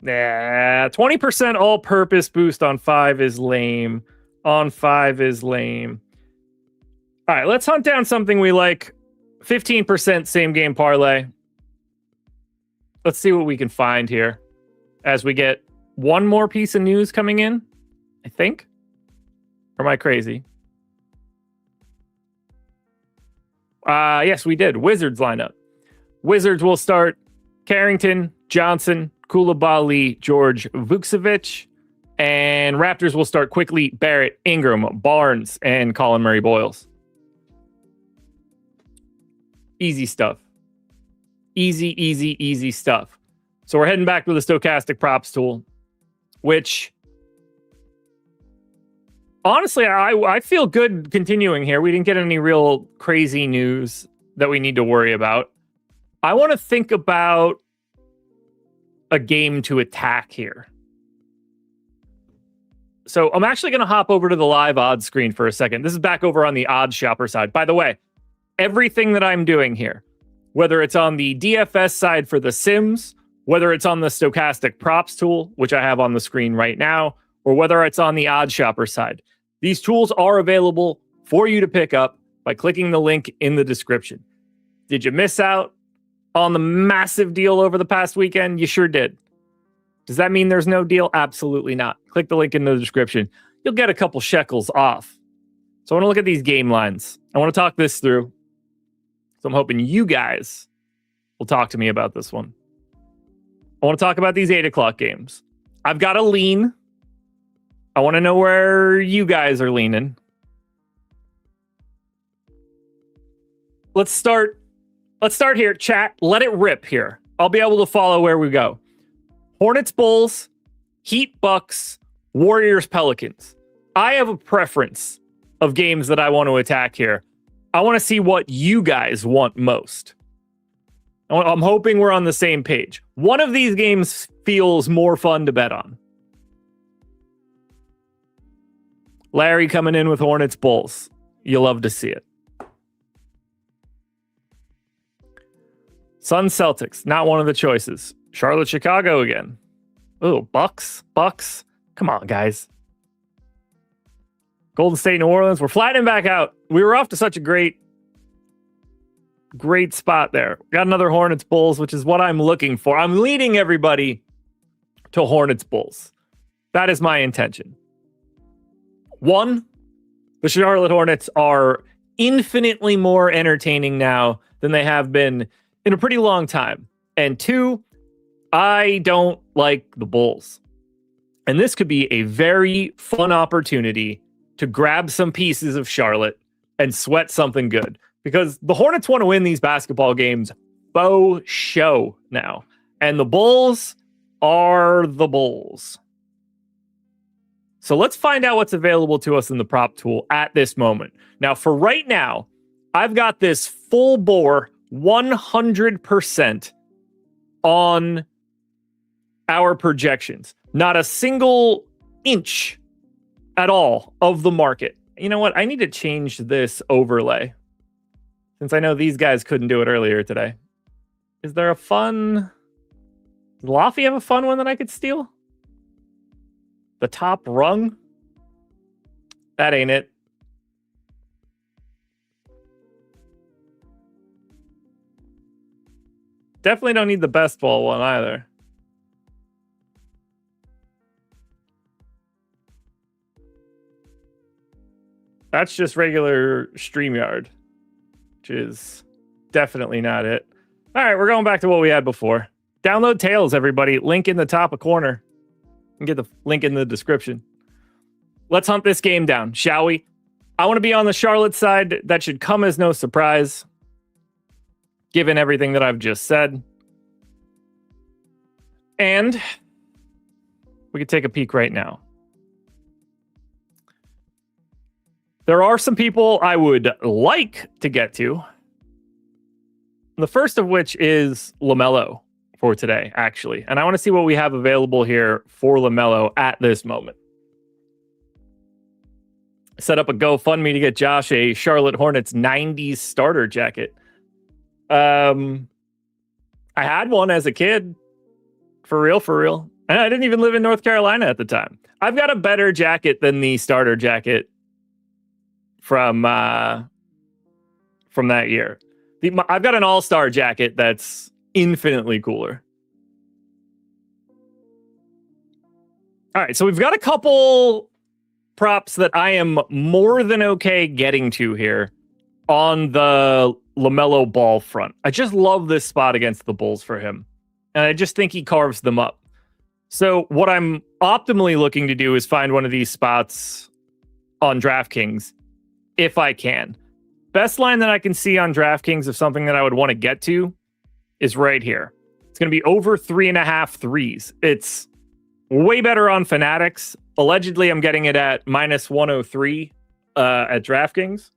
Nah, 20% all-purpose boost on 5 is lame. On 5 is lame. All right, let's hunt down something we like. 15% same game parlay. Let's see what we can find here as we get one more piece of news coming in, I think. Or am I crazy? Yes, we did. Wizards lineup. Wizards will start Carrington, Johnson, Koulibaly, George Vucevic. And Raptors will start quickly Barrett, Ingram, Barnes, and Colin Murray-Boyles. Easy stuff. Easy stuff. So we're heading back to the stochastic props tool, which honestly, I feel good continuing here. We didn't get any real crazy news that we need to worry about. I want to think about a game to attack here. So I'm actually going to hop over to the live odds screen for a second. This is back over on the OddsShopper side. By the way, everything that I'm doing here, whether it's on the DFS side for the Sims, whether it's on the stochastic props tool, which I have on the screen right now, or whether it's on the OddsShopper side, these tools are available for you to pick up by clicking the link in the description. Did you miss out on the massive deal over the past weekend? You sure did. Does that mean there's no deal? Absolutely not. Click the link in the description. You'll get a couple shekels off. So I want to look at these game lines. I want to talk this through. So I'm hoping you guys will talk to me about this one. I want to talk about these 8 o'clock games. I've got a lean. I want to know where you guys are leaning. Let's start here, chat. Let it rip here. I'll be able to follow where we go. Hornets, Bulls, Heat, Bucks, Warriors, Pelicans. I have a preference of games that I want to attack here. I want to see what you guys want most. I'm hoping we're on the same page. One of these games feels more fun to bet on. Larry coming in with Hornets Bulls. You love to see it. Suns Celtics, not one of the choices. Charlotte Chicago again. Oh, Bucks. Come on, guys. Golden State New Orleans. We're flattening back out. We were off to such a great spot there. Got another Hornets Bulls, which is what I'm looking for. I'm leading everybody to Hornets Bulls. That is my intention. One, the Charlotte Hornets are infinitely more entertaining now than they have been in a pretty long time. And two, I don't like the Bulls. And this could be a very fun opportunity to grab some pieces of Charlotte and sweat something good. Because the Hornets want to win these basketball games faux show now. And the Bulls are the Bulls. So let's find out what's available to us in the prop tool at this moment. Now, for right now, I've got this full bore 100% on our projections. Not a single inch at all of the market. You know what? I need to change this overlay, since I know these guys couldn't do it earlier today. Is there a fun... Does Laffy have a fun one that I could steal? The top rung? That ain't it. Definitely don't need the best ball one either. That's just regular StreamYard, which is definitely not it. All right, we're going back to what we had before. Download Tails, everybody. Link in the top corner. You can get the link in the description. Let's hunt this game down, shall we? I want to be on the Charlotte side. That should come as no surprise, given everything that I've just said. And we could take a peek right now. There are some people I would like to get to. The first of which is LaMelo for today, actually. And I want to see what we have available here for LaMelo at this moment. Set up a GoFundMe to get Josh a Charlotte Hornets 90s starter jacket. I had one as a kid. For real. And I didn't even live in North Carolina at the time. I've got a better jacket than the starter jacket from that year. I've got an all-star jacket that's infinitely cooler. All right, so we've got a couple props that I am more than okay getting to here on the LaMelo Ball front. I just love this spot against the Bulls for him, and I just think he carves them up. So what I'm optimally looking to do is find one of these spots on DraftKings if I can. Best line that I can see on DraftKings of something that I would want to get to is right here. It's going to be over 3.5 threes. It's way better on Fanatics. Allegedly, I'm getting it at minus 103 at DraftKings.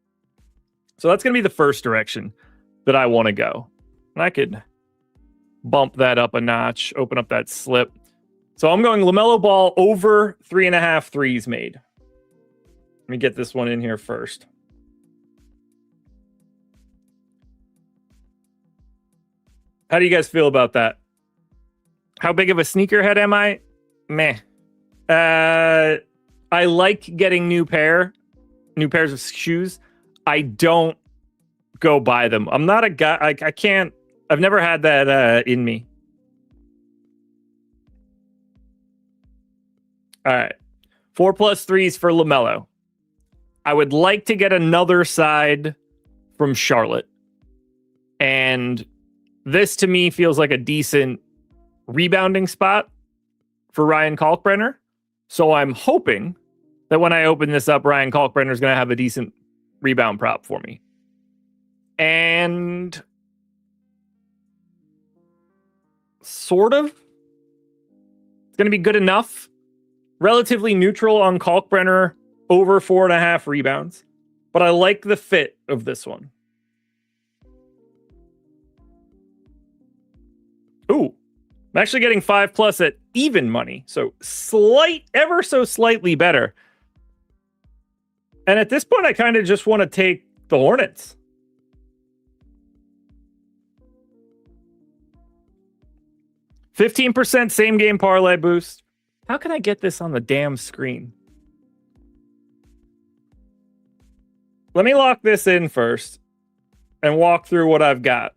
So that's going to be the first direction that I want to go. And I could bump that up a notch, open up that slip. So I'm going LaMelo Ball over 3.5 threes made. Let me get this one in here first. How do you guys feel about that? How big of a sneakerhead am I? Meh. I like getting new pairs of shoes. I don't go buy them. I'm not a guy. I can't. I've never had that in me. All right. 4+ threes for LaMelo. I would like to get another side from Charlotte. And this to me feels like a decent rebounding spot for Ryan Kalkbrenner. So I'm hoping that when I open this up, Ryan Kalkbrenner is going to have a decent rebound prop for me. And sort of. It's going to be good enough. Relatively neutral on Kalkbrenner, over 4.5 rebounds. But I like the fit of this one. Ooh, I'm actually getting 5+ at even money. So ever so slightly better And at this point, I kind of just want to take the Hornets. $15% same game parlay boost. How can I get this on the damn screen? Let me lock this in first and walk through what I've got.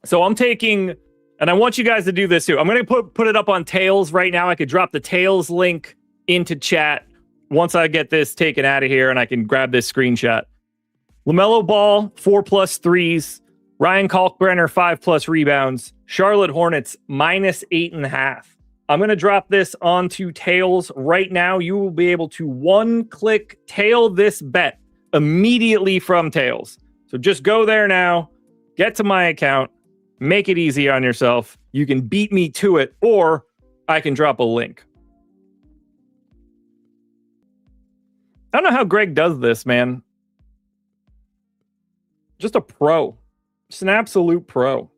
So I'm taking, and I want you guys to do this too. I'm going to put it up on Tails right now. I could drop the Tails link into chat once I get this taken out of here and I can grab this screenshot. LaMelo Ball, 4+ threes. Ryan Kalkbrenner, 5+ rebounds. Charlotte Hornets, -8.5. I'm going to drop this onto Tails right now. You will be able to one-click tail this bet immediately from Tails. So just go there now, get to my account, make it easy on yourself. You can beat me to it, or I can drop a link. I don't know how Greg does this, man. Just a pro. Just an absolute pro.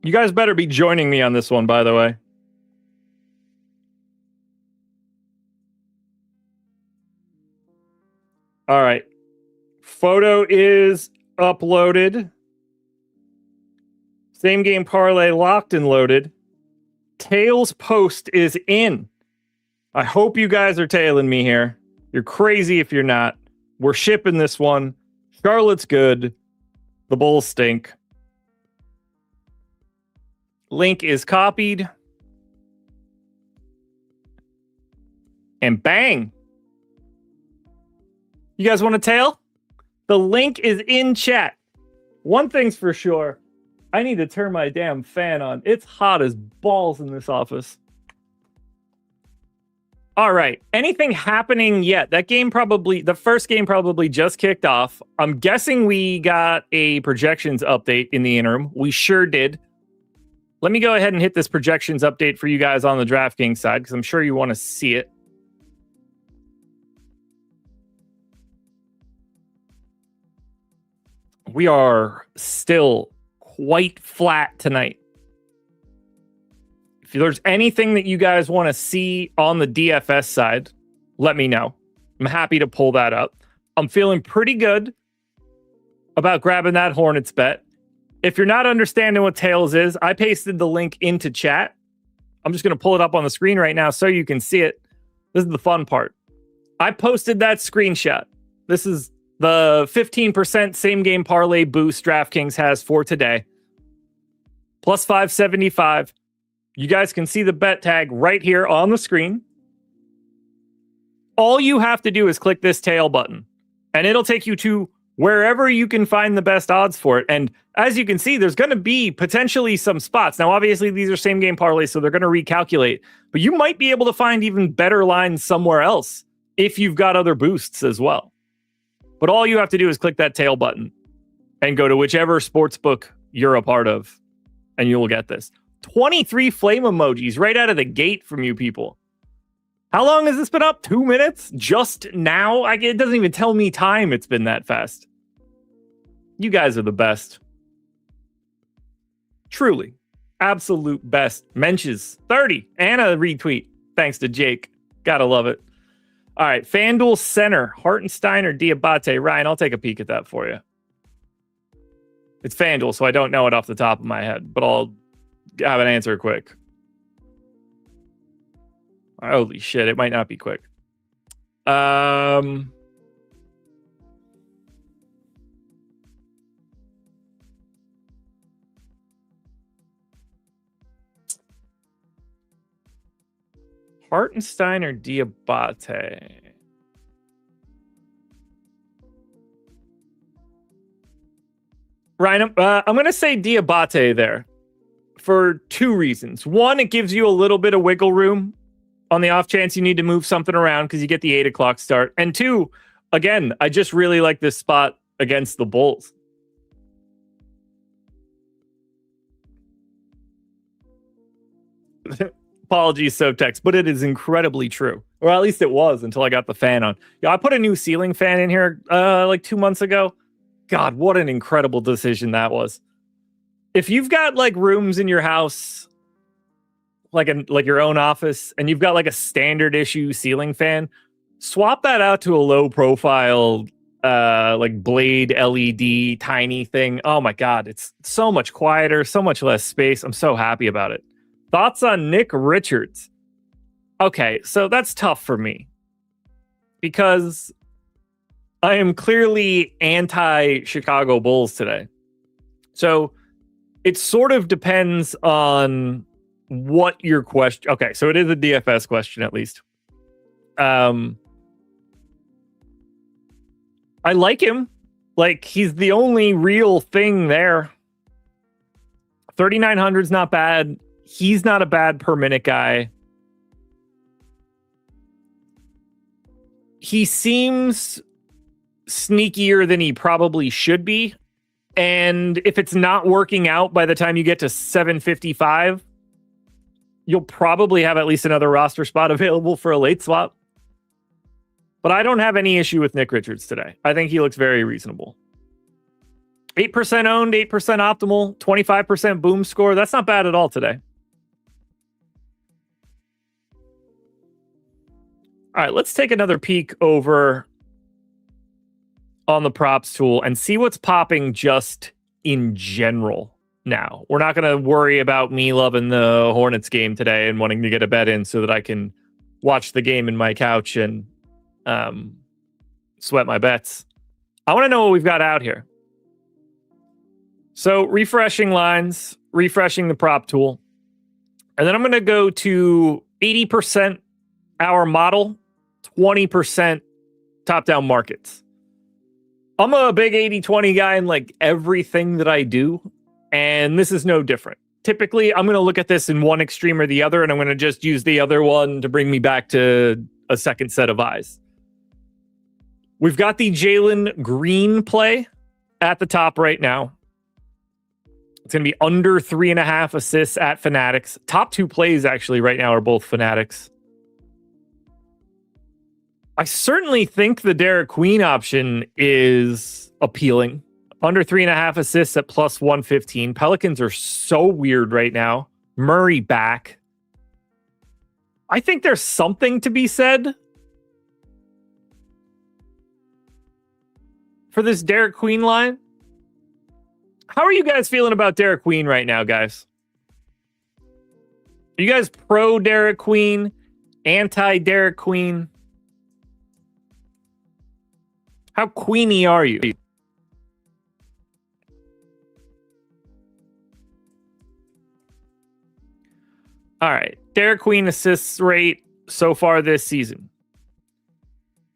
You guys better be joining me on this one, by the way. All right. Photo is uploaded. Same game parlay locked and loaded. Tails post is in. I hope you guys are tailing me here. You're crazy if you're not. We're shipping this one. Charlotte's good. The Bulls stink. Link is copied. And bang. You guys want to tail? The link is in chat. One thing's for sure. I need to turn my damn fan on. It's hot as balls in this office. All right. Anything happening yet? That game probably, the first game probably just kicked off. I'm guessing we got a projections update in the interim. We sure did. Let me go ahead and hit this projections update for you guys on the DraftKings side, because I'm sure you want to see it. We are still quite flat tonight. If there's anything that you guys want to see on the DFS side, let me know. I'm happy to pull that up. I'm feeling pretty good about grabbing that Hornets bet. If you're not understanding what Tails is, I pasted the link into chat. I'm just going to pull it up on the screen right now so you can see it. This is the fun part. I posted that screenshot. This is the 15% same game parlay boost DraftKings has for today. Plus 575. You guys can see the bet tag right here on the screen. All you have to do is click this tail button, and it'll take you to wherever you can find the best odds for it. And as you can see, there's going to be potentially some spots. Now, obviously, these are same game parlays, so they're going to recalculate. But you might be able to find even better lines somewhere else if you've got other boosts as well. But all you have to do is click that tail button and go to whichever sportsbook you're a part of, and you will get this. 23 flame emojis right out of the gate from you people. How long has this been up? 2 minutes? Just now? It doesn't even tell me time. It's been that fast. You guys are the best. Truly. Absolute best. Mentions 30 and a retweet. Thanks to Jake. Gotta love it. All right. FanDuel center. Hartenstein or Diabate. Ryan, I'll take a peek at that for you. It's FanDuel, so I don't know it off the top of my head, but I'll have an answer quick. Holy shit, it might not be quick. Hartenstein or Diabate? Ryan, I'm going to say Diabate there for two reasons. One, it gives you a little bit of wiggle room on the off chance you need to move something around because you get the 8 o'clock start. And two, again, I just really like this spot against the Bulls. Apologies, Subtext, but it is incredibly true. Or at least it was until I got the fan on. Yeah, I put a new ceiling fan in here like 2 months ago. God, what an incredible decision that was. If you've got like rooms in your house, like your own office, and you've got like a standard issue ceiling fan, swap that out to a low profile like Blade LED tiny thing. Oh my God, it's so much quieter, so much less space. I'm so happy about it. Thoughts on Nick Richards? Okay, so that's tough for me because I am clearly anti-Chicago Bulls today. So it sort of depends on what your question. Okay, so it is a DFS question at least. I like him. Like, he's the only real thing there. 3,900 is not bad. He's not a bad per minute guy. He seems sneakier than he probably should be. And if it's not working out by the time you get to 755, you'll probably have at least another roster spot available for a late swap. But I don't have any issue with Nick Richards today. I think he looks very reasonable. 8% owned, 8% optimal, 25% boom score. That's not bad at all today. All right, let's take another peek over on the props tool and see what's popping just in general now. We're not going to worry about me loving the Hornets game today and wanting to get a bet in so that I can watch the game in my couch and sweat my bets. I want to know what we've got out here. So refreshing lines, refreshing the prop tool. And then I'm going to go to 80% our model, 20% top-down markets. I'm a big 80-20 guy in like everything that I do, and this is no different. Typically, I'm going to look at this in one extreme or the other, and I'm going to just use the other one to bring me back to a second set of eyes. We've got the Jalen Green play at the top right now. It's going to be under 3.5 assists at Fanatics. Top two plays actually right now are both Fanatics. I certainly think the Derek Queen option is appealing. Under 3.5 assists at plus 115. Pelicans are so weird right now. Murray back. I think there's something to be said for this Derek Queen line. How are you guys feeling about Derek Queen right now, guys? Are you guys pro Derek Queen? Anti Derek Queen? How queeny are you? All right. Derek Queen assists rate so far this season.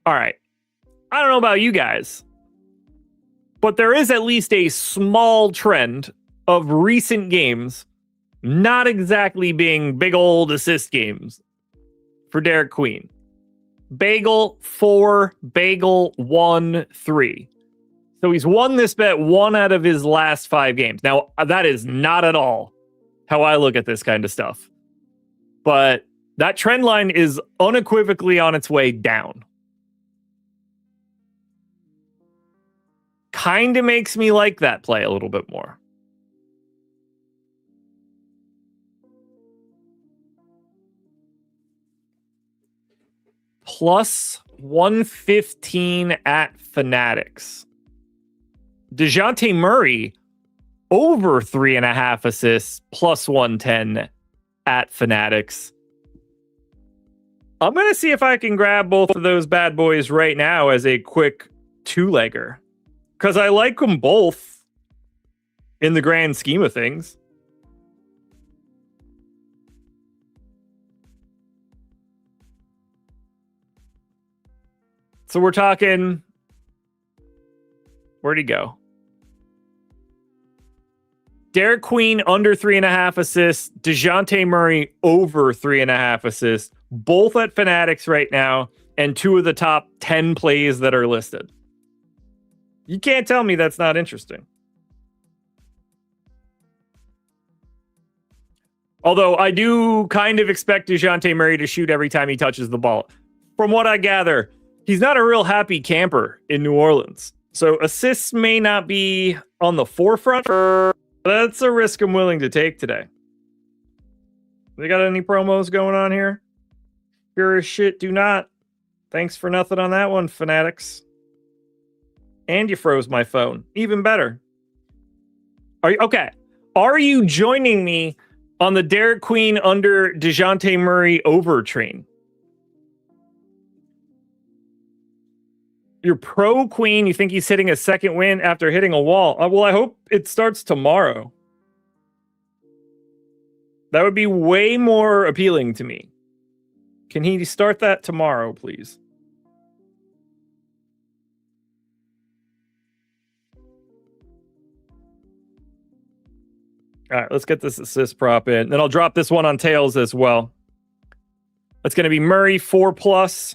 All right. I don't know about you guys, but there is at least a small trend of recent games not exactly being big old assist games for Derek Queen. Bagel 4, Bagel 1, 3. So he's won this bet 1 out of his last 5 games. Now, that is not at all how I look at this kind of stuff. But that trend line is unequivocally on its way down. Kind of makes me like that play a little bit more. Plus 115 at Fanatics. DeJounte Murray over 3.5 assists, plus 110 at Fanatics. I'm going to see if I can grab both of those bad boys right now as a quick two-legger. Because I like them both in the grand scheme of things. So we're talking, where'd he go? Derek Queen under 3.5 assists. DeJounte Murray over 3.5 assists. Both at Fanatics right now. And 2 of the top 10 plays that are listed. You can't tell me that's not interesting. Although I do kind of expect DeJounte Murray to shoot every time he touches the ball. From what I gather, he's not a real happy camper in New Orleans. So assists may not be on the forefront. That's a risk I'm willing to take today. They got any promos going on here? Pure as shit, do not. Thanks for nothing on that one, Fanatics. And you froze my phone. Even better. Are you okay? Are you joining me on the Derek Queen under DeJounte Murray over train? You're pro Queen. You think he's hitting a second win after hitting a wall. Well, I hope it starts tomorrow. That would be way more appealing to me. Can he start that tomorrow, please? All right, let's get this assist prop in. Then I'll drop this one on tails as well. That's going to be Murray 4+.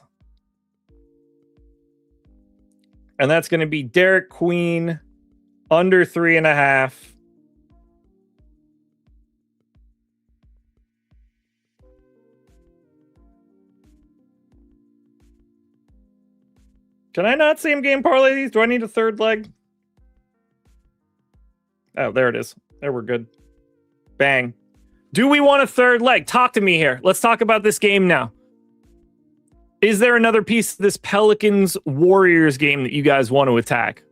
And that's going to be Derek Queen under 3.5. Can I not same game parlay these? Do I need a third leg? Oh, there it is. There, we're good. Bang. Do we want a third leg? Talk to me here. Let's talk about this game now. Is there another piece of this Pelicans-Warriors game that you guys want to attack?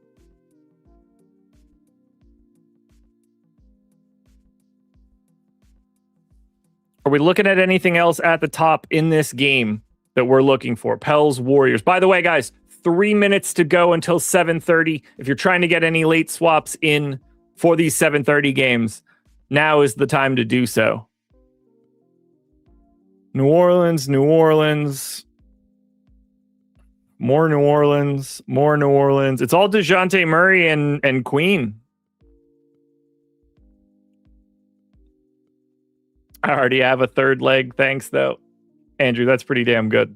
Are we looking at anything else at the top in this game that we're looking for? Pels-Warriors. By the way, guys, 3 minutes to go until 7:30. If you're trying to get any late swaps in for these 7:30 games, now is the time to do so. New Orleans. More New Orleans. It's all DeJounte Murray and Queen. I already have a third leg. Thanks, though. Andrew, that's pretty damn good.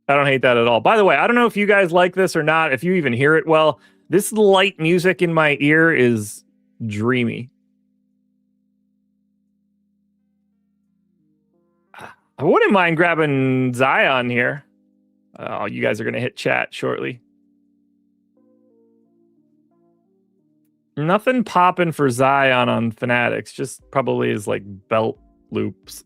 I don't hate that at all. By the way, I don't know if you guys like this or not, if you even hear it well. This light music in my ear is dreamy. I wouldn't mind grabbing Zion here. Oh, you guys are going to hit chat shortly. Nothing popping for Zion on Fanatics. Just probably is like belt loops.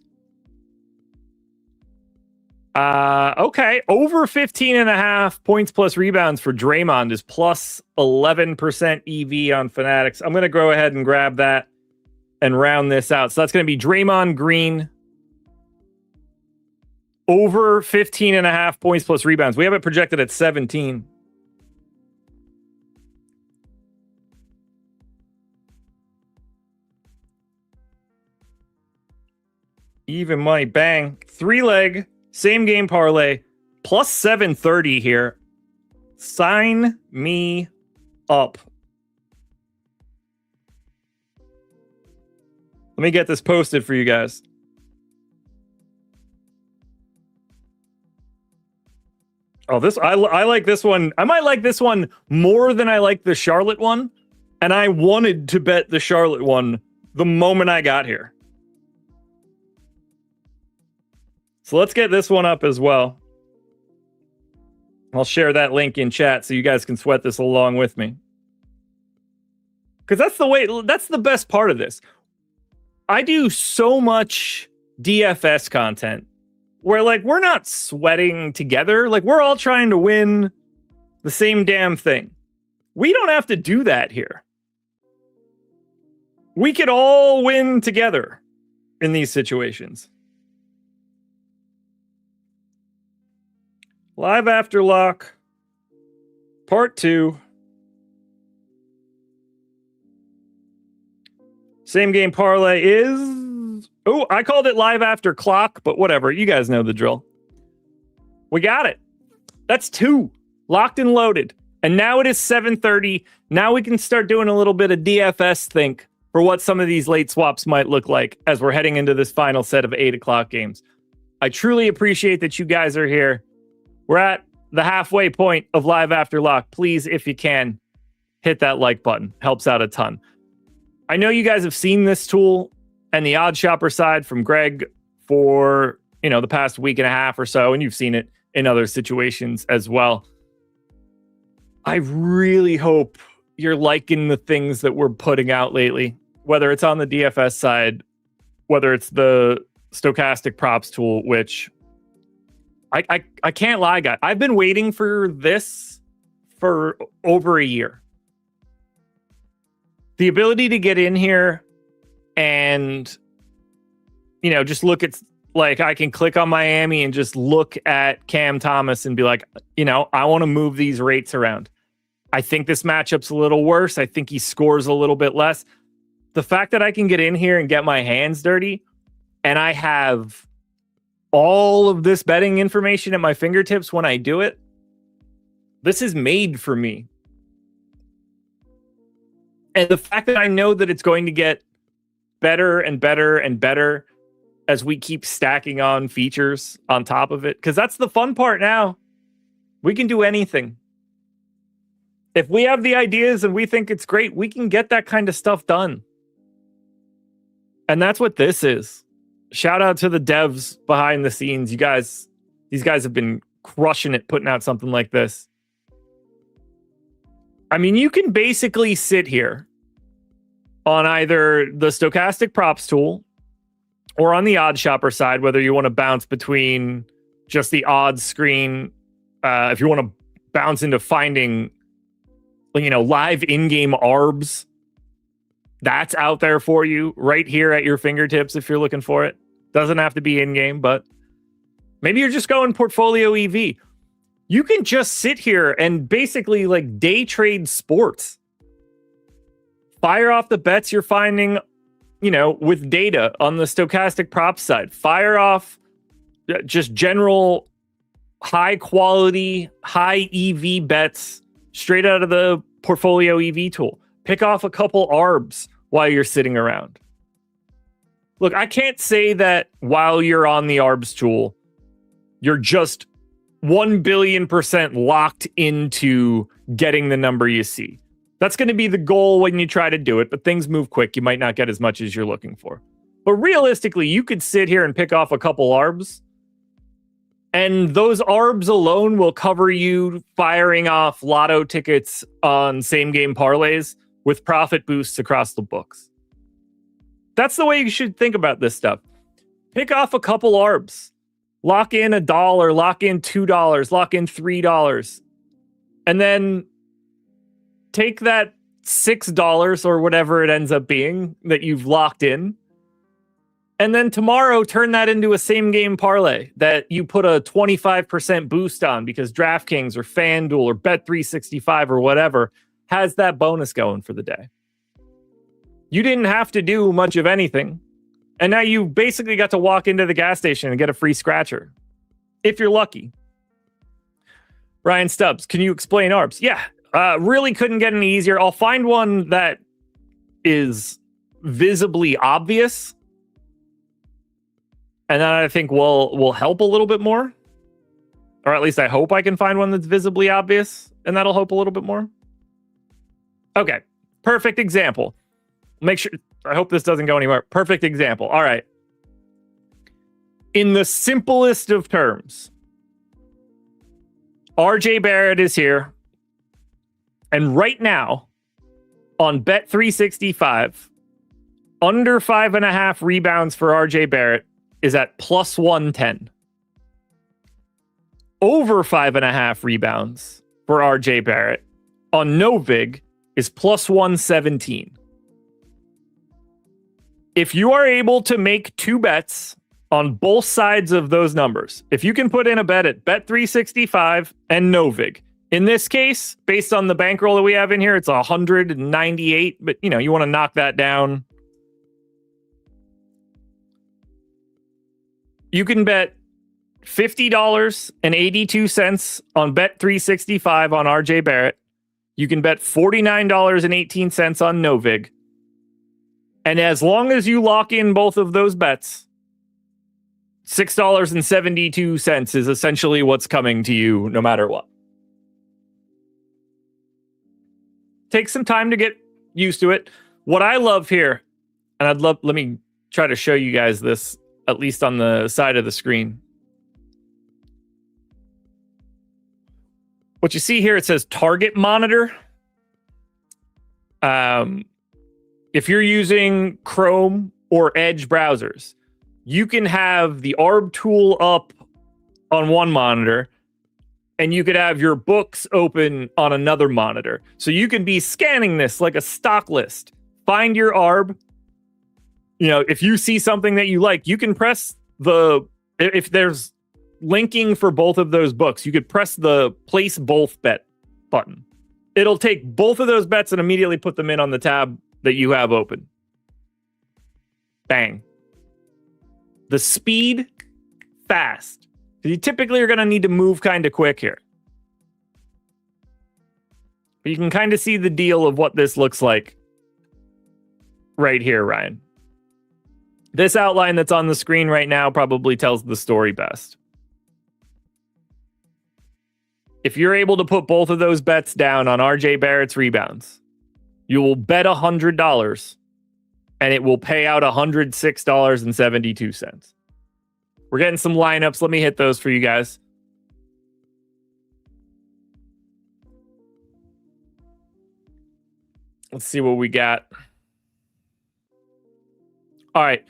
Okay. Over 15.5 points plus rebounds for Draymond is plus 11% EV on Fanatics. I'm going to go ahead and grab that and round this out. So that's going to be Draymond Green. Over 15.5 points plus rebounds. We have it projected at 17. Even money. Bang. 3-leg. Same game parlay. Plus 730 here. Sign me up. Let me get this posted for you guys. Oh, I like this one. I might like this one more than I like the Charlotte one. And I wanted to bet the Charlotte one the moment I got here. So let's get this one up as well. I'll share that link in chat so you guys can sweat this along with me. Because that's the best part of this. I do so much DFS content where, like, we're not sweating together. Like, we're all trying to win the same damn thing. We don't have to do that here. We could all win together in these situations. Live after lock, part 2. Same game parlay is... Oh, I called it live after clock, but whatever. You guys know the drill. We got it. That's 2. Locked and loaded. And now it is 7:30. Now we can start doing a little bit of DFS think for what some of these late swaps might look like as we're heading into this final set of 8 o'clock games. I truly appreciate that you guys are here. We're at the halfway point of live after lock. Please, if you can, hit that like button. Helps out a ton. I know you guys have seen this tool and the OddsShopper side from Greg for, the past week and a half or so, and you've seen it in other situations as well. I really hope you're liking the things that we're putting out lately, whether it's on the DFS side, whether it's the stochastic props tool, which I can't lie, guys. I've been waiting for this for over a year. The ability to get in here and, you know, just look at, like, I can click on Miami and just look at Cam Thomas and be like, you know, I want to move these rates around. I think this matchup's a little worse. I think he scores a little bit less. The fact that I can get in here and get my hands dirty and I have all of this betting information at my fingertips when I do it, this is made for me. And the fact that I know that it's going to get better and better and better as we keep stacking on features on top of it, because that's the fun part now. We can do anything. If we have the ideas and we think it's great, we can get that kind of stuff done. And that's what this is. Shout out to the devs behind the scenes. You guys, these guys have been crushing it putting out something like this. I mean, you can basically sit here on either the stochastic props tool or on the OddsShopper side, whether you want to bounce between just the odds screen, if you want to bounce into finding, you know, live in-game ARBs, that's out there for you right here at your fingertips if you're looking for it. Doesn't have to be in-game, but maybe you're just going portfolio EV. You can just sit here and basically like day trade sports. Fire off the bets you're finding, you know, with data on the stochastic prop side. Fire off just general high quality, high EV bets straight out of the portfolio EV tool. Pick off a couple ARBs while you're sitting around. Look, I can't say that while you're on the ARBs tool, you're just 1 billion% locked into getting the number you see. That's going to be the goal when you try to do it, but things move quick. You might not get as much as you're looking for. But realistically, you could sit here and pick off a couple ARBs, and those ARBs alone will cover you firing off lotto tickets on same-game parlays with profit boosts across the books. That's the way you should think about this stuff. Pick off a couple ARBs. Lock in $1, lock in $2, lock in $3. And then take that $6 or whatever it ends up being that you've locked in. And then tomorrow, turn that into a same game parlay that you put a 25% boost on because DraftKings or FanDuel or Bet365 or whatever has that bonus going for the day. You didn't have to do much of anything. And now you basically got to walk into the gas station and get a free scratcher. If you're lucky. Ryan Stubbs, can you explain ARBs? Yeah, really couldn't get any easier. I'll find one that is visibly obvious. And then I think will help a little bit more. Or at least I hope I can find one that's visibly obvious. And that'll help a little bit more. Okay, perfect example. Make sure, I hope this doesn't go anywhere. Perfect example. All right. In the simplest of terms, RJ Barrett is here. And right now, on Bet365, under 5.5 rebounds for RJ Barrett is at plus 110. Over 5.5 rebounds for RJ Barrett on Novig is plus 117. If you are able to make two bets on both sides of those numbers, if you can put in a bet at Bet365 and Novig, in this case, based on the bankroll that we have in here, it's 198, but you know, you want to knock that down. You can bet $50.82 on Bet365 on RJ Barrett. You can bet $49.18 on Novig. And as long as you lock in both of those bets, $6.72 is essentially what's coming to you no matter what. Take some time to get used to it. What I love here, and let me try to show you guys this, at least on the side of the screen. What you see here, it says target monitor. If you're using Chrome or Edge browsers, you can have the ARB tool up on one monitor, and you could have your books open on another monitor. So you can be scanning this like a stock list. Find your ARB. You know, if you see something that you like, you can press if there's linking for both of those books, you could press the place both bet button. It'll take both of those bets and immediately put them in on the tab that you have open. Bang. The speed, fast. You typically are going to need to move kind of quick here. But you can kind of see the deal of what this looks like right here, Ryan. This outline that's on the screen right now probably tells the story best. If you're able to put both of those bets down on RJ Barrett's rebounds, you will bet $100 and it will pay out $106.72. We're getting some lineups. Let me hit those for you guys. Let's see what we got. All right.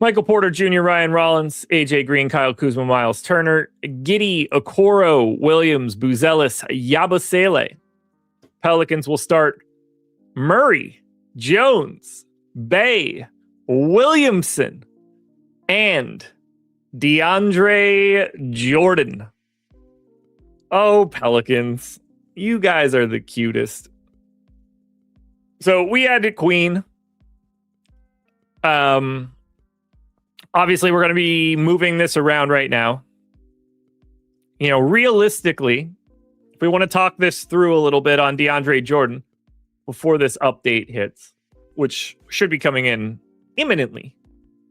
Michael Porter Jr., Ryan Rollins, AJ Green, Kyle Kuzma, Miles Turner, Giddey, Okoro, Williams, Buzelis, Yabusele. Pelicans will start Murray, Jones, Bay, Williamson, and DeAndre Jordan. Oh, Pelicans. You guys are the cutest. So we added Queen. Obviously, we're going to be moving this around right now. You know, realistically, if we want to talk this through a little bit on DeAndre Jordan before this update hits, which should be coming in imminently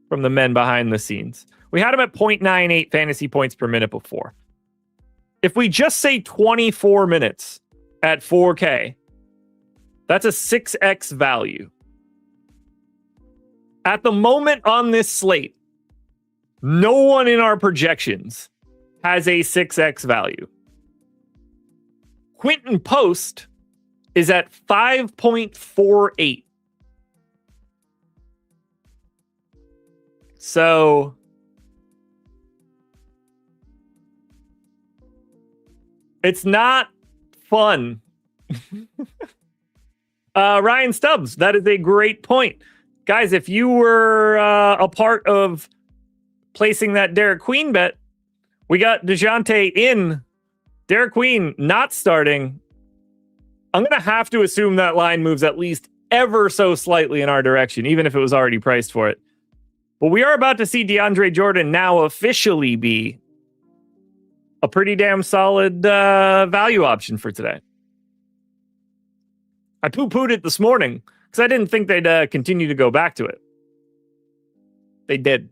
from the men behind the scenes. We had him at 0.98 fantasy points per minute before. If we just say 24 minutes at 4K, that's a 6x value. At the moment on this slate, no one in our projections has a 6x value. Quentin Post is at 5.48. So it's not fun. Ryan Stubbs, that is a great point. Guys, if you were a part of placing that Derek Queen bet, we got DeJounte in, Derek Queen not starting. I'm going to have to assume that line moves at least ever so slightly in our direction, even if it was already priced for it. But we are about to see DeAndre Jordan now officially be a pretty damn solid value option for today. I poo-pooed it this morning because I didn't think they'd continue to go back to it. They did.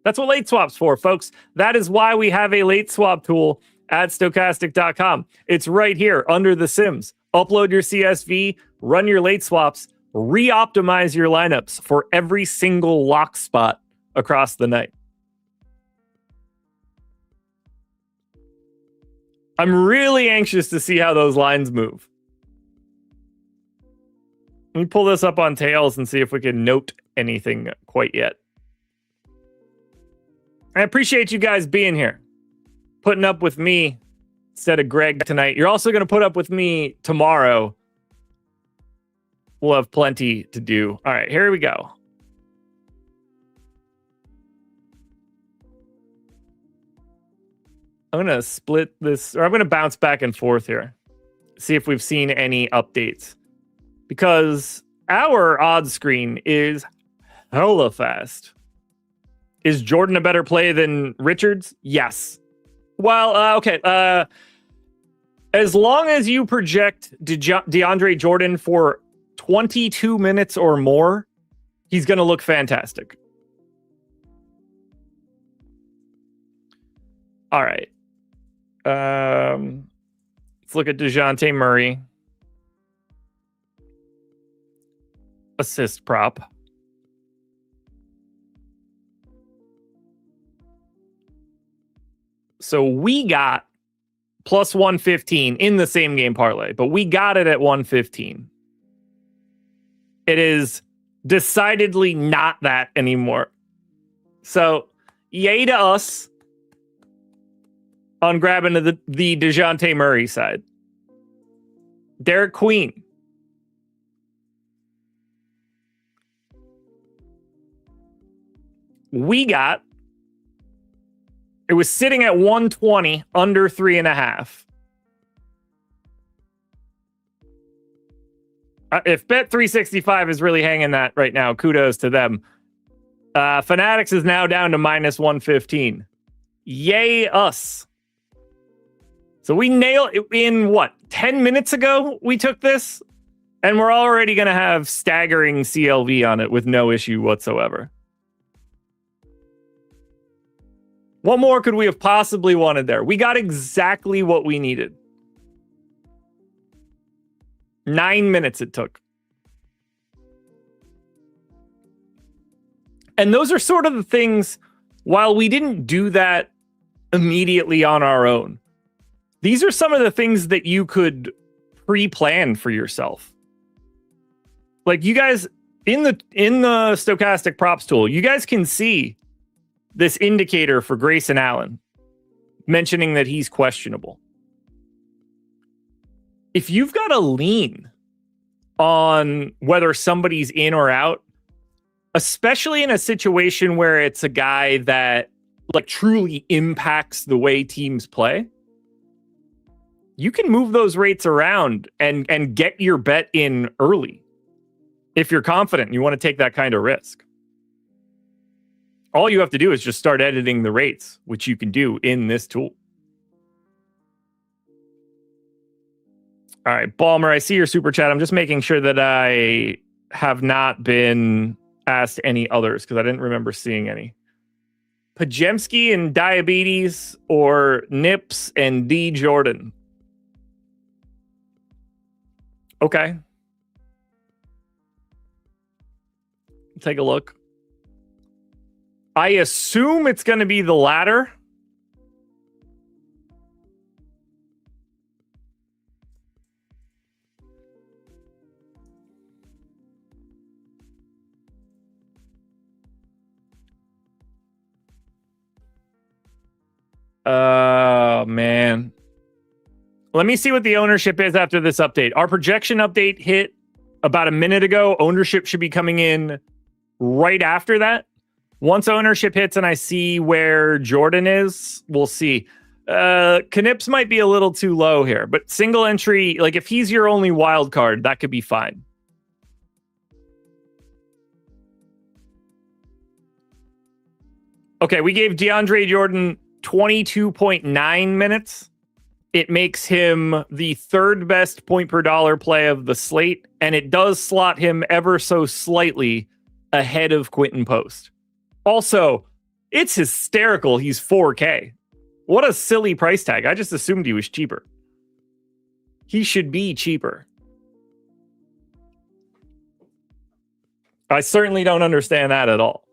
That's what late swap's for, folks. That is why we have a late swap tool at stokastic.com. It's right here under the Sims. Upload your CSV, run your late swaps, re-optimize your lineups for every single lock spot across the night. I'm really anxious to see how those lines move. Let me pull this up on Tails and see if we can note anything quite yet. I appreciate you guys being here, putting up with me instead of Greg tonight. You're also going to put up with me tomorrow. We'll have plenty to do. All right, here we go. I'm going to split this, or I'm going to bounce back and forth here. See if we've seen any updates. Because our odds screen is hella fast. Is Jordan a better play than Richards? Yes. Well, okay. As long as you project DeAndre Jordan for 22 minutes or more, he's going to look fantastic. All right. Let's look at DeJounte Murray. Assist prop. So we got plus 115 in the same game parlay, but we got it at 115. It is decidedly not that anymore. So, yay to us on grabbing the DeJounte Murray side. Derek Queen. We got, it was sitting at 120, under 3.5. If Bet365 is really hanging that right now, kudos to them. Fanatics is now down to minus 115. Yay us. So we nailed it in what, 10 minutes ago we took this? And we're already going to have staggering CLV on it with no issue whatsoever. What more could we have possibly wanted there? We got exactly what we needed. 9 minutes it took. And those are sort of the things, while we didn't do that immediately on our own, these are some of the things that you could pre-plan for yourself. Like you guys in the stochastic props tool, you guys can see this indicator for Grayson Allen mentioning that he's questionable. If you've got a lean on whether somebody's in or out, especially in a situation where it's a guy that like truly impacts the way teams play, you can move those rates around and get your bet in early if you're confident and you want to take that kind of risk. All you have to do is just start editing the rates, which you can do in this tool. All right, Balmer, I see your super chat. I'm just making sure that I have not been asked any others because I didn't remember seeing any. Pajemski and Diabetes or Nips and D Jordan. Okay. Take a look. I assume it's going to be the latter. Oh, man. Let me see what the ownership is after this update. Our projection update hit about a minute ago. Ownership should be coming in right after that. Once ownership hits and I see where Jordan is, we'll see. Knips might be a little too low here, but single entry, like if he's your only wild card, that could be fine. Okay, we gave DeAndre Jordan 22.9 minutes. It makes him the third best point per dollar play of the slate, and it does slot him ever so slightly ahead of Quentin Post. Also, it's hysterical he's 4K. What a silly price tag. I just assumed he was cheaper. He should be cheaper. I certainly don't understand that at all.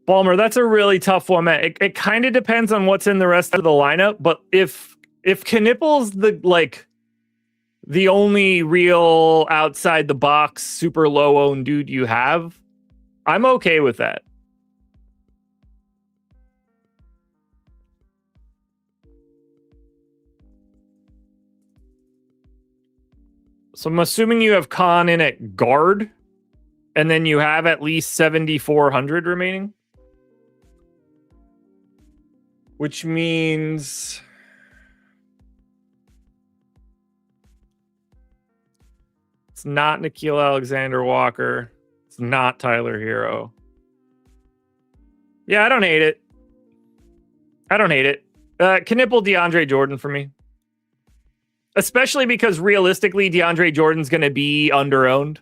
Balmer, that's a really tough one, man. It kind of depends on what's in the rest of the lineup, but if Knipple's the only real outside the box super low owned dude you have, I'm okay with that. So I'm assuming you have Khan in at guard, and then you have at least 7,400 remaining. Which means it's not Nickeil Alexander-Walker. It's not Tyler Hero. Yeah, I don't hate it. Knipple DeAndre Jordan for me. Especially because realistically, DeAndre Jordan's going to be under-owned.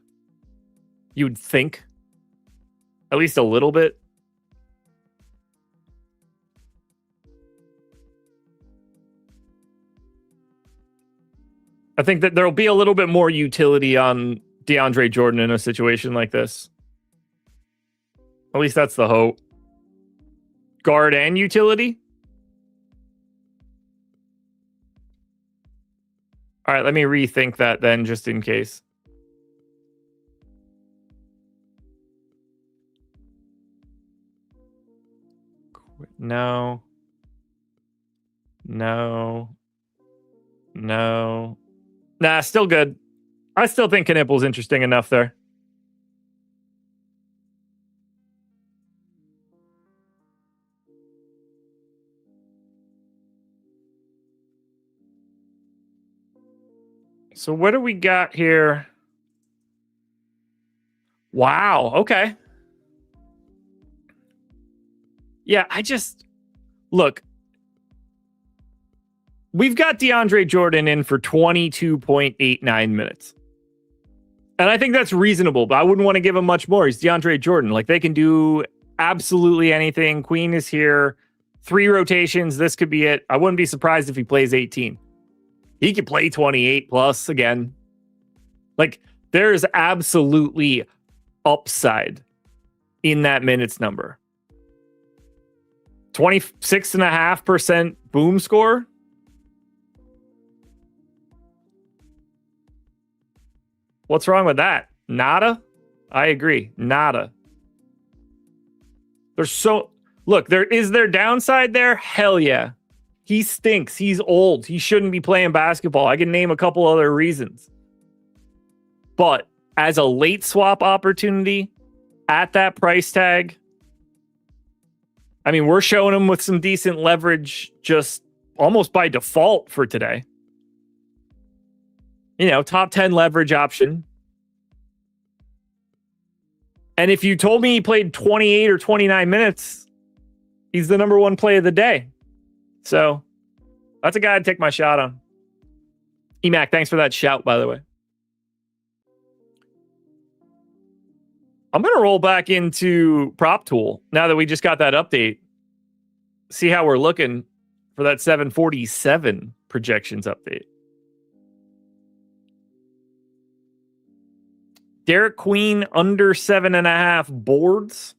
You'd think. At least a little bit. I think that there'll be a little bit more utility on DeAndre Jordan in a situation like this. At least that's the hope. Guard and utility? All right, let me rethink that then, just in case. No. No. No. Nah, still good. I still think Knipple's interesting enough there. So what do we got here? Wow, okay. Yeah, look. We've got DeAndre Jordan in for 22.89 minutes. And I think that's reasonable, but I wouldn't want to give him much more. He's DeAndre Jordan. Like, they can do absolutely anything. Queen is here. 3 rotations. This could be it. I wouldn't be surprised if he plays 18. He could play 28 plus again. Like, there is absolutely upside in that minutes number. 26.5% boom score. What's wrong with that? Nada? I agree. Nada. Look, is there downside there? Hell yeah. He stinks. He's old. He shouldn't be playing basketball. I can name a couple other reasons. But as a late swap opportunity at that price tag, I mean, we're showing him with some decent leverage just almost by default for today. Top 10 leverage option. And if you told me he played 28 or 29 minutes, he's the number 1 play of the day. So that's a guy I'd take my shot on. Emac, thanks for that shout, by the way. I'm going to roll back into Prop Tool now that we just got that update. See how we're looking for that 747 projections update. Derek Queen under 7.5 boards.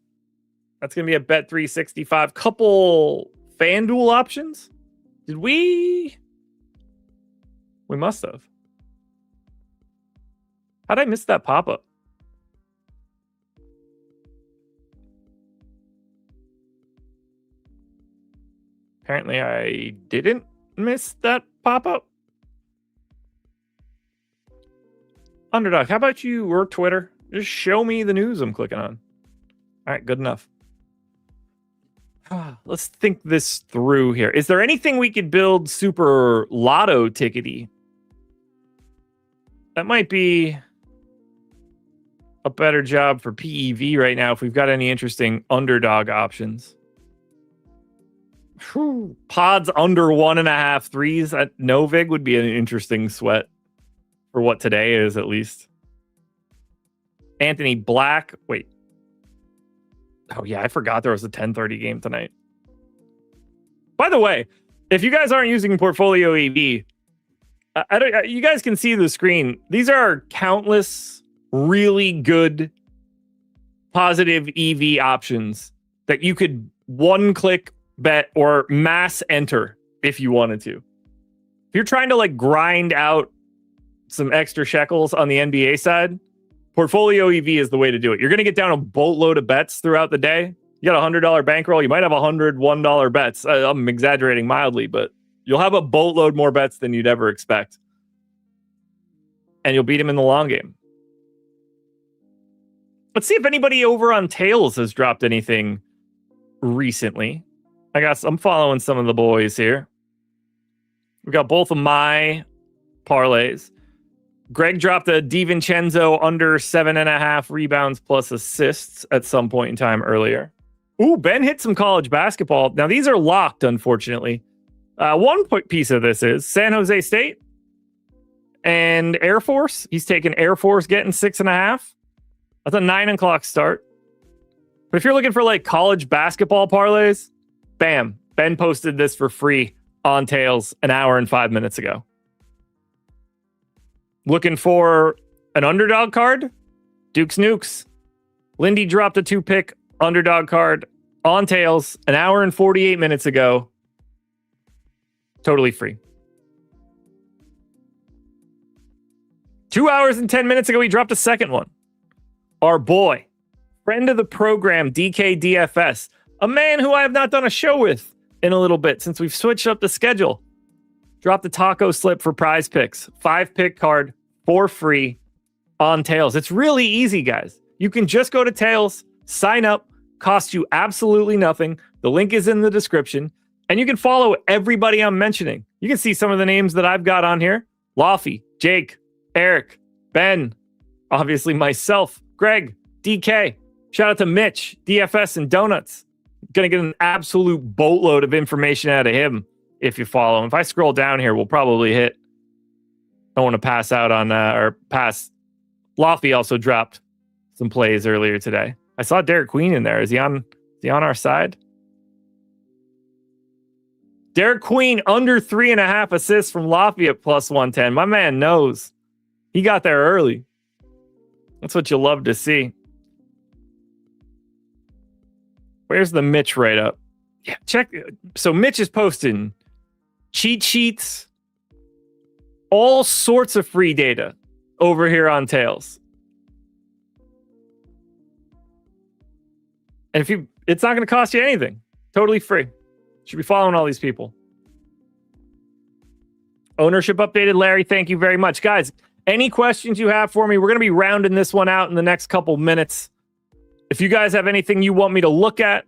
That's going to be a bet 365. Couple FanDuel options. Did we? We must have. How'd I miss that pop-up? Apparently I didn't miss that pop-up. Underdog, how about you work Twitter? Just show me the news I'm clicking on. All right, good enough. Let's think this through here. Is there anything we could build super lotto tickety? That might be a better job for PEV right now if we've got any interesting underdog options. Whew. Pods under 1.5 threes at Novig would be an interesting sweat for what today is, at least. Anthony Black. Wait. Oh, yeah, I forgot there was a 10:30 game tonight. By the way, if you guys aren't using Portfolio EV, you guys can see the screen. These are countless really good positive EV options that you could one-click bet or mass enter if you wanted to. If you're trying to grind out some extra shekels on the NBA side, Portfolio EV is the way to do it. You're going to get down a boatload of bets throughout the day. You got a $100 bankroll. You might have $101 bets. I'm exaggerating mildly, but you'll have a boatload more bets than you'd ever expect. And you'll beat them in the long game. Let's see if anybody over on Tails has dropped anything recently. I'm following some of the boys here. We got both of my parlays. Greg dropped a DiVincenzo under 7.5 rebounds plus assists at some point in time earlier. Ooh, Ben hit some college basketball. Now, these are locked, unfortunately. One piece of this is San Jose State and Air Force. He's taking Air Force getting 6.5. That's a 9 o'clock start. But if you're looking for college basketball parlays, bam, Ben posted this for free on Tails an hour and 5 minutes ago. Looking for an underdog card? Duke's Nukes. Lindy dropped a 2-pick underdog card on tails an hour and 48 minutes ago. Totally free. 2 hours and 10 minutes ago, he dropped a second one. Our boy, friend of the program, DK DFS, a man who I have not done a show with in a little bit since we've switched up the schedule. Dropped the taco slip for prize picks. 5-pick card for free on tails. It's really easy, guys. You can just go to tails, sign up, cost you absolutely nothing. The link is in the description. And you can follow everybody I'm mentioning. You can see some of the names that I've got on here. Lofty, Jake, Eric, Ben, obviously myself, Greg, DK. Shout out to Mitch, DFS and Donuts. Going to get an absolute boatload of information out of him if you follow him. If I scroll down here, we'll probably hit. I don't want to pass out on, or pass. Lofty also dropped some plays earlier today. I saw Derek Queen in there. Is he on our side? Derek Queen under 3.5 assists from Lofty at plus 110. My man knows. He got there early. That's what you love to see. Where's the Mitch write-up? Yeah, check. So Mitch is posting cheat sheets, all sorts of free data over here on Tails. And it's not going to cost you anything. Totally free. Should be following all these people. Ownership updated, Larry. Thank you very much. Guys, any questions you have for me? We're going to be rounding this one out in the next couple minutes. If you guys have anything you want me to look at,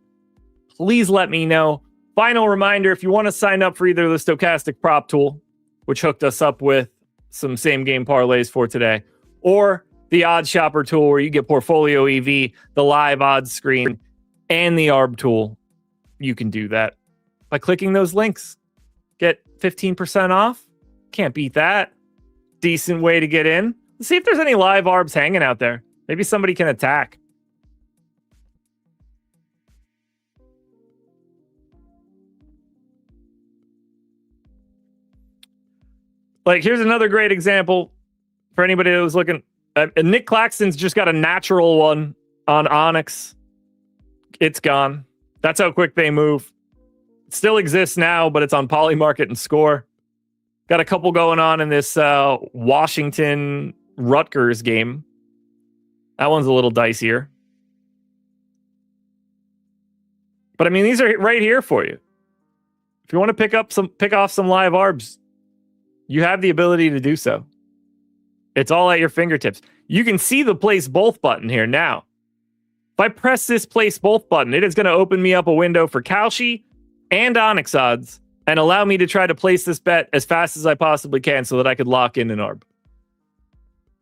please let me know. Final reminder, if you want to sign up for either the Stochastic Prop Tool, which hooked us up with some same-game parlays for today, or the OddsShopper Tool, where you get Portfolio EV, the live odds screen, and the ARB tool, you can do that by clicking those links. Get 15% off. Can't beat that. Decent way to get in. Let's see if there's any live ARBs hanging out there. Maybe somebody can attack. Like, here's another great example for anybody that was looking. Nick Claxton's just got a natural one on Onyx. It's gone. That's how quick they move. It still exists now, but it's on Polymarket and Score. Got a couple going on in this Washington Rutgers game. That one's a little dicier. But I mean, these are right here for you. If you want to pick off some live ARBs, you have the ability to do so. It's all at your fingertips. You can see the place both button here now. If I press this place both button, it is going to open me up a window for Kalshi and Onyx odds and allow me to try to place this bet as fast as I possibly can so that I could lock in an ARB.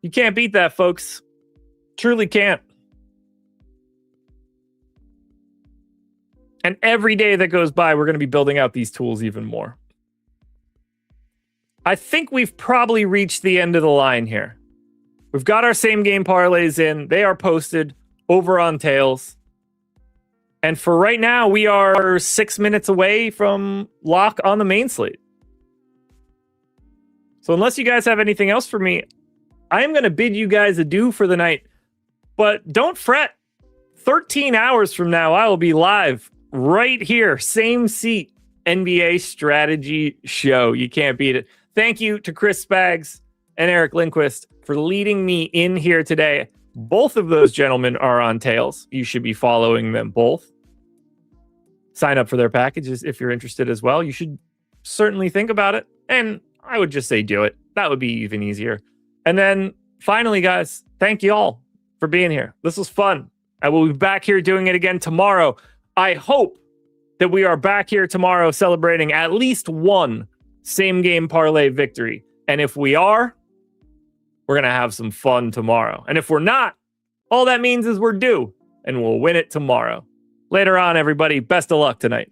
You can't beat that, folks. Truly can't. And every day that goes by, we're going to be building out these tools even more. I think we've probably reached the end of the line here. We've got our same game parlays in. They are posted over on Tails. And for right now, we are 6 minutes away from lock on the main slate. So unless you guys have anything else for me, I am going to bid you guys adieu for the night. But don't fret. 13 hours from now, I will be live right here. Same seat. NBA strategy show. You can't beat it. Thank you to Chris Spags and Eric Lindquist for leading me in here today. Both of those gentlemen are on Tails. You should be following them both. Sign up for their packages if you're interested as well. You should certainly think about it. And I would just say do it. That would be even easier. And then finally, guys, thank you all for being here. This was fun. I will be back here doing it again tomorrow. I hope that we are back here tomorrow celebrating at least one same game parlay victory. And if we are, we're going to have some fun tomorrow. And if we're not, all that means is we're due and we'll win it tomorrow. Later on, everybody, best of luck tonight.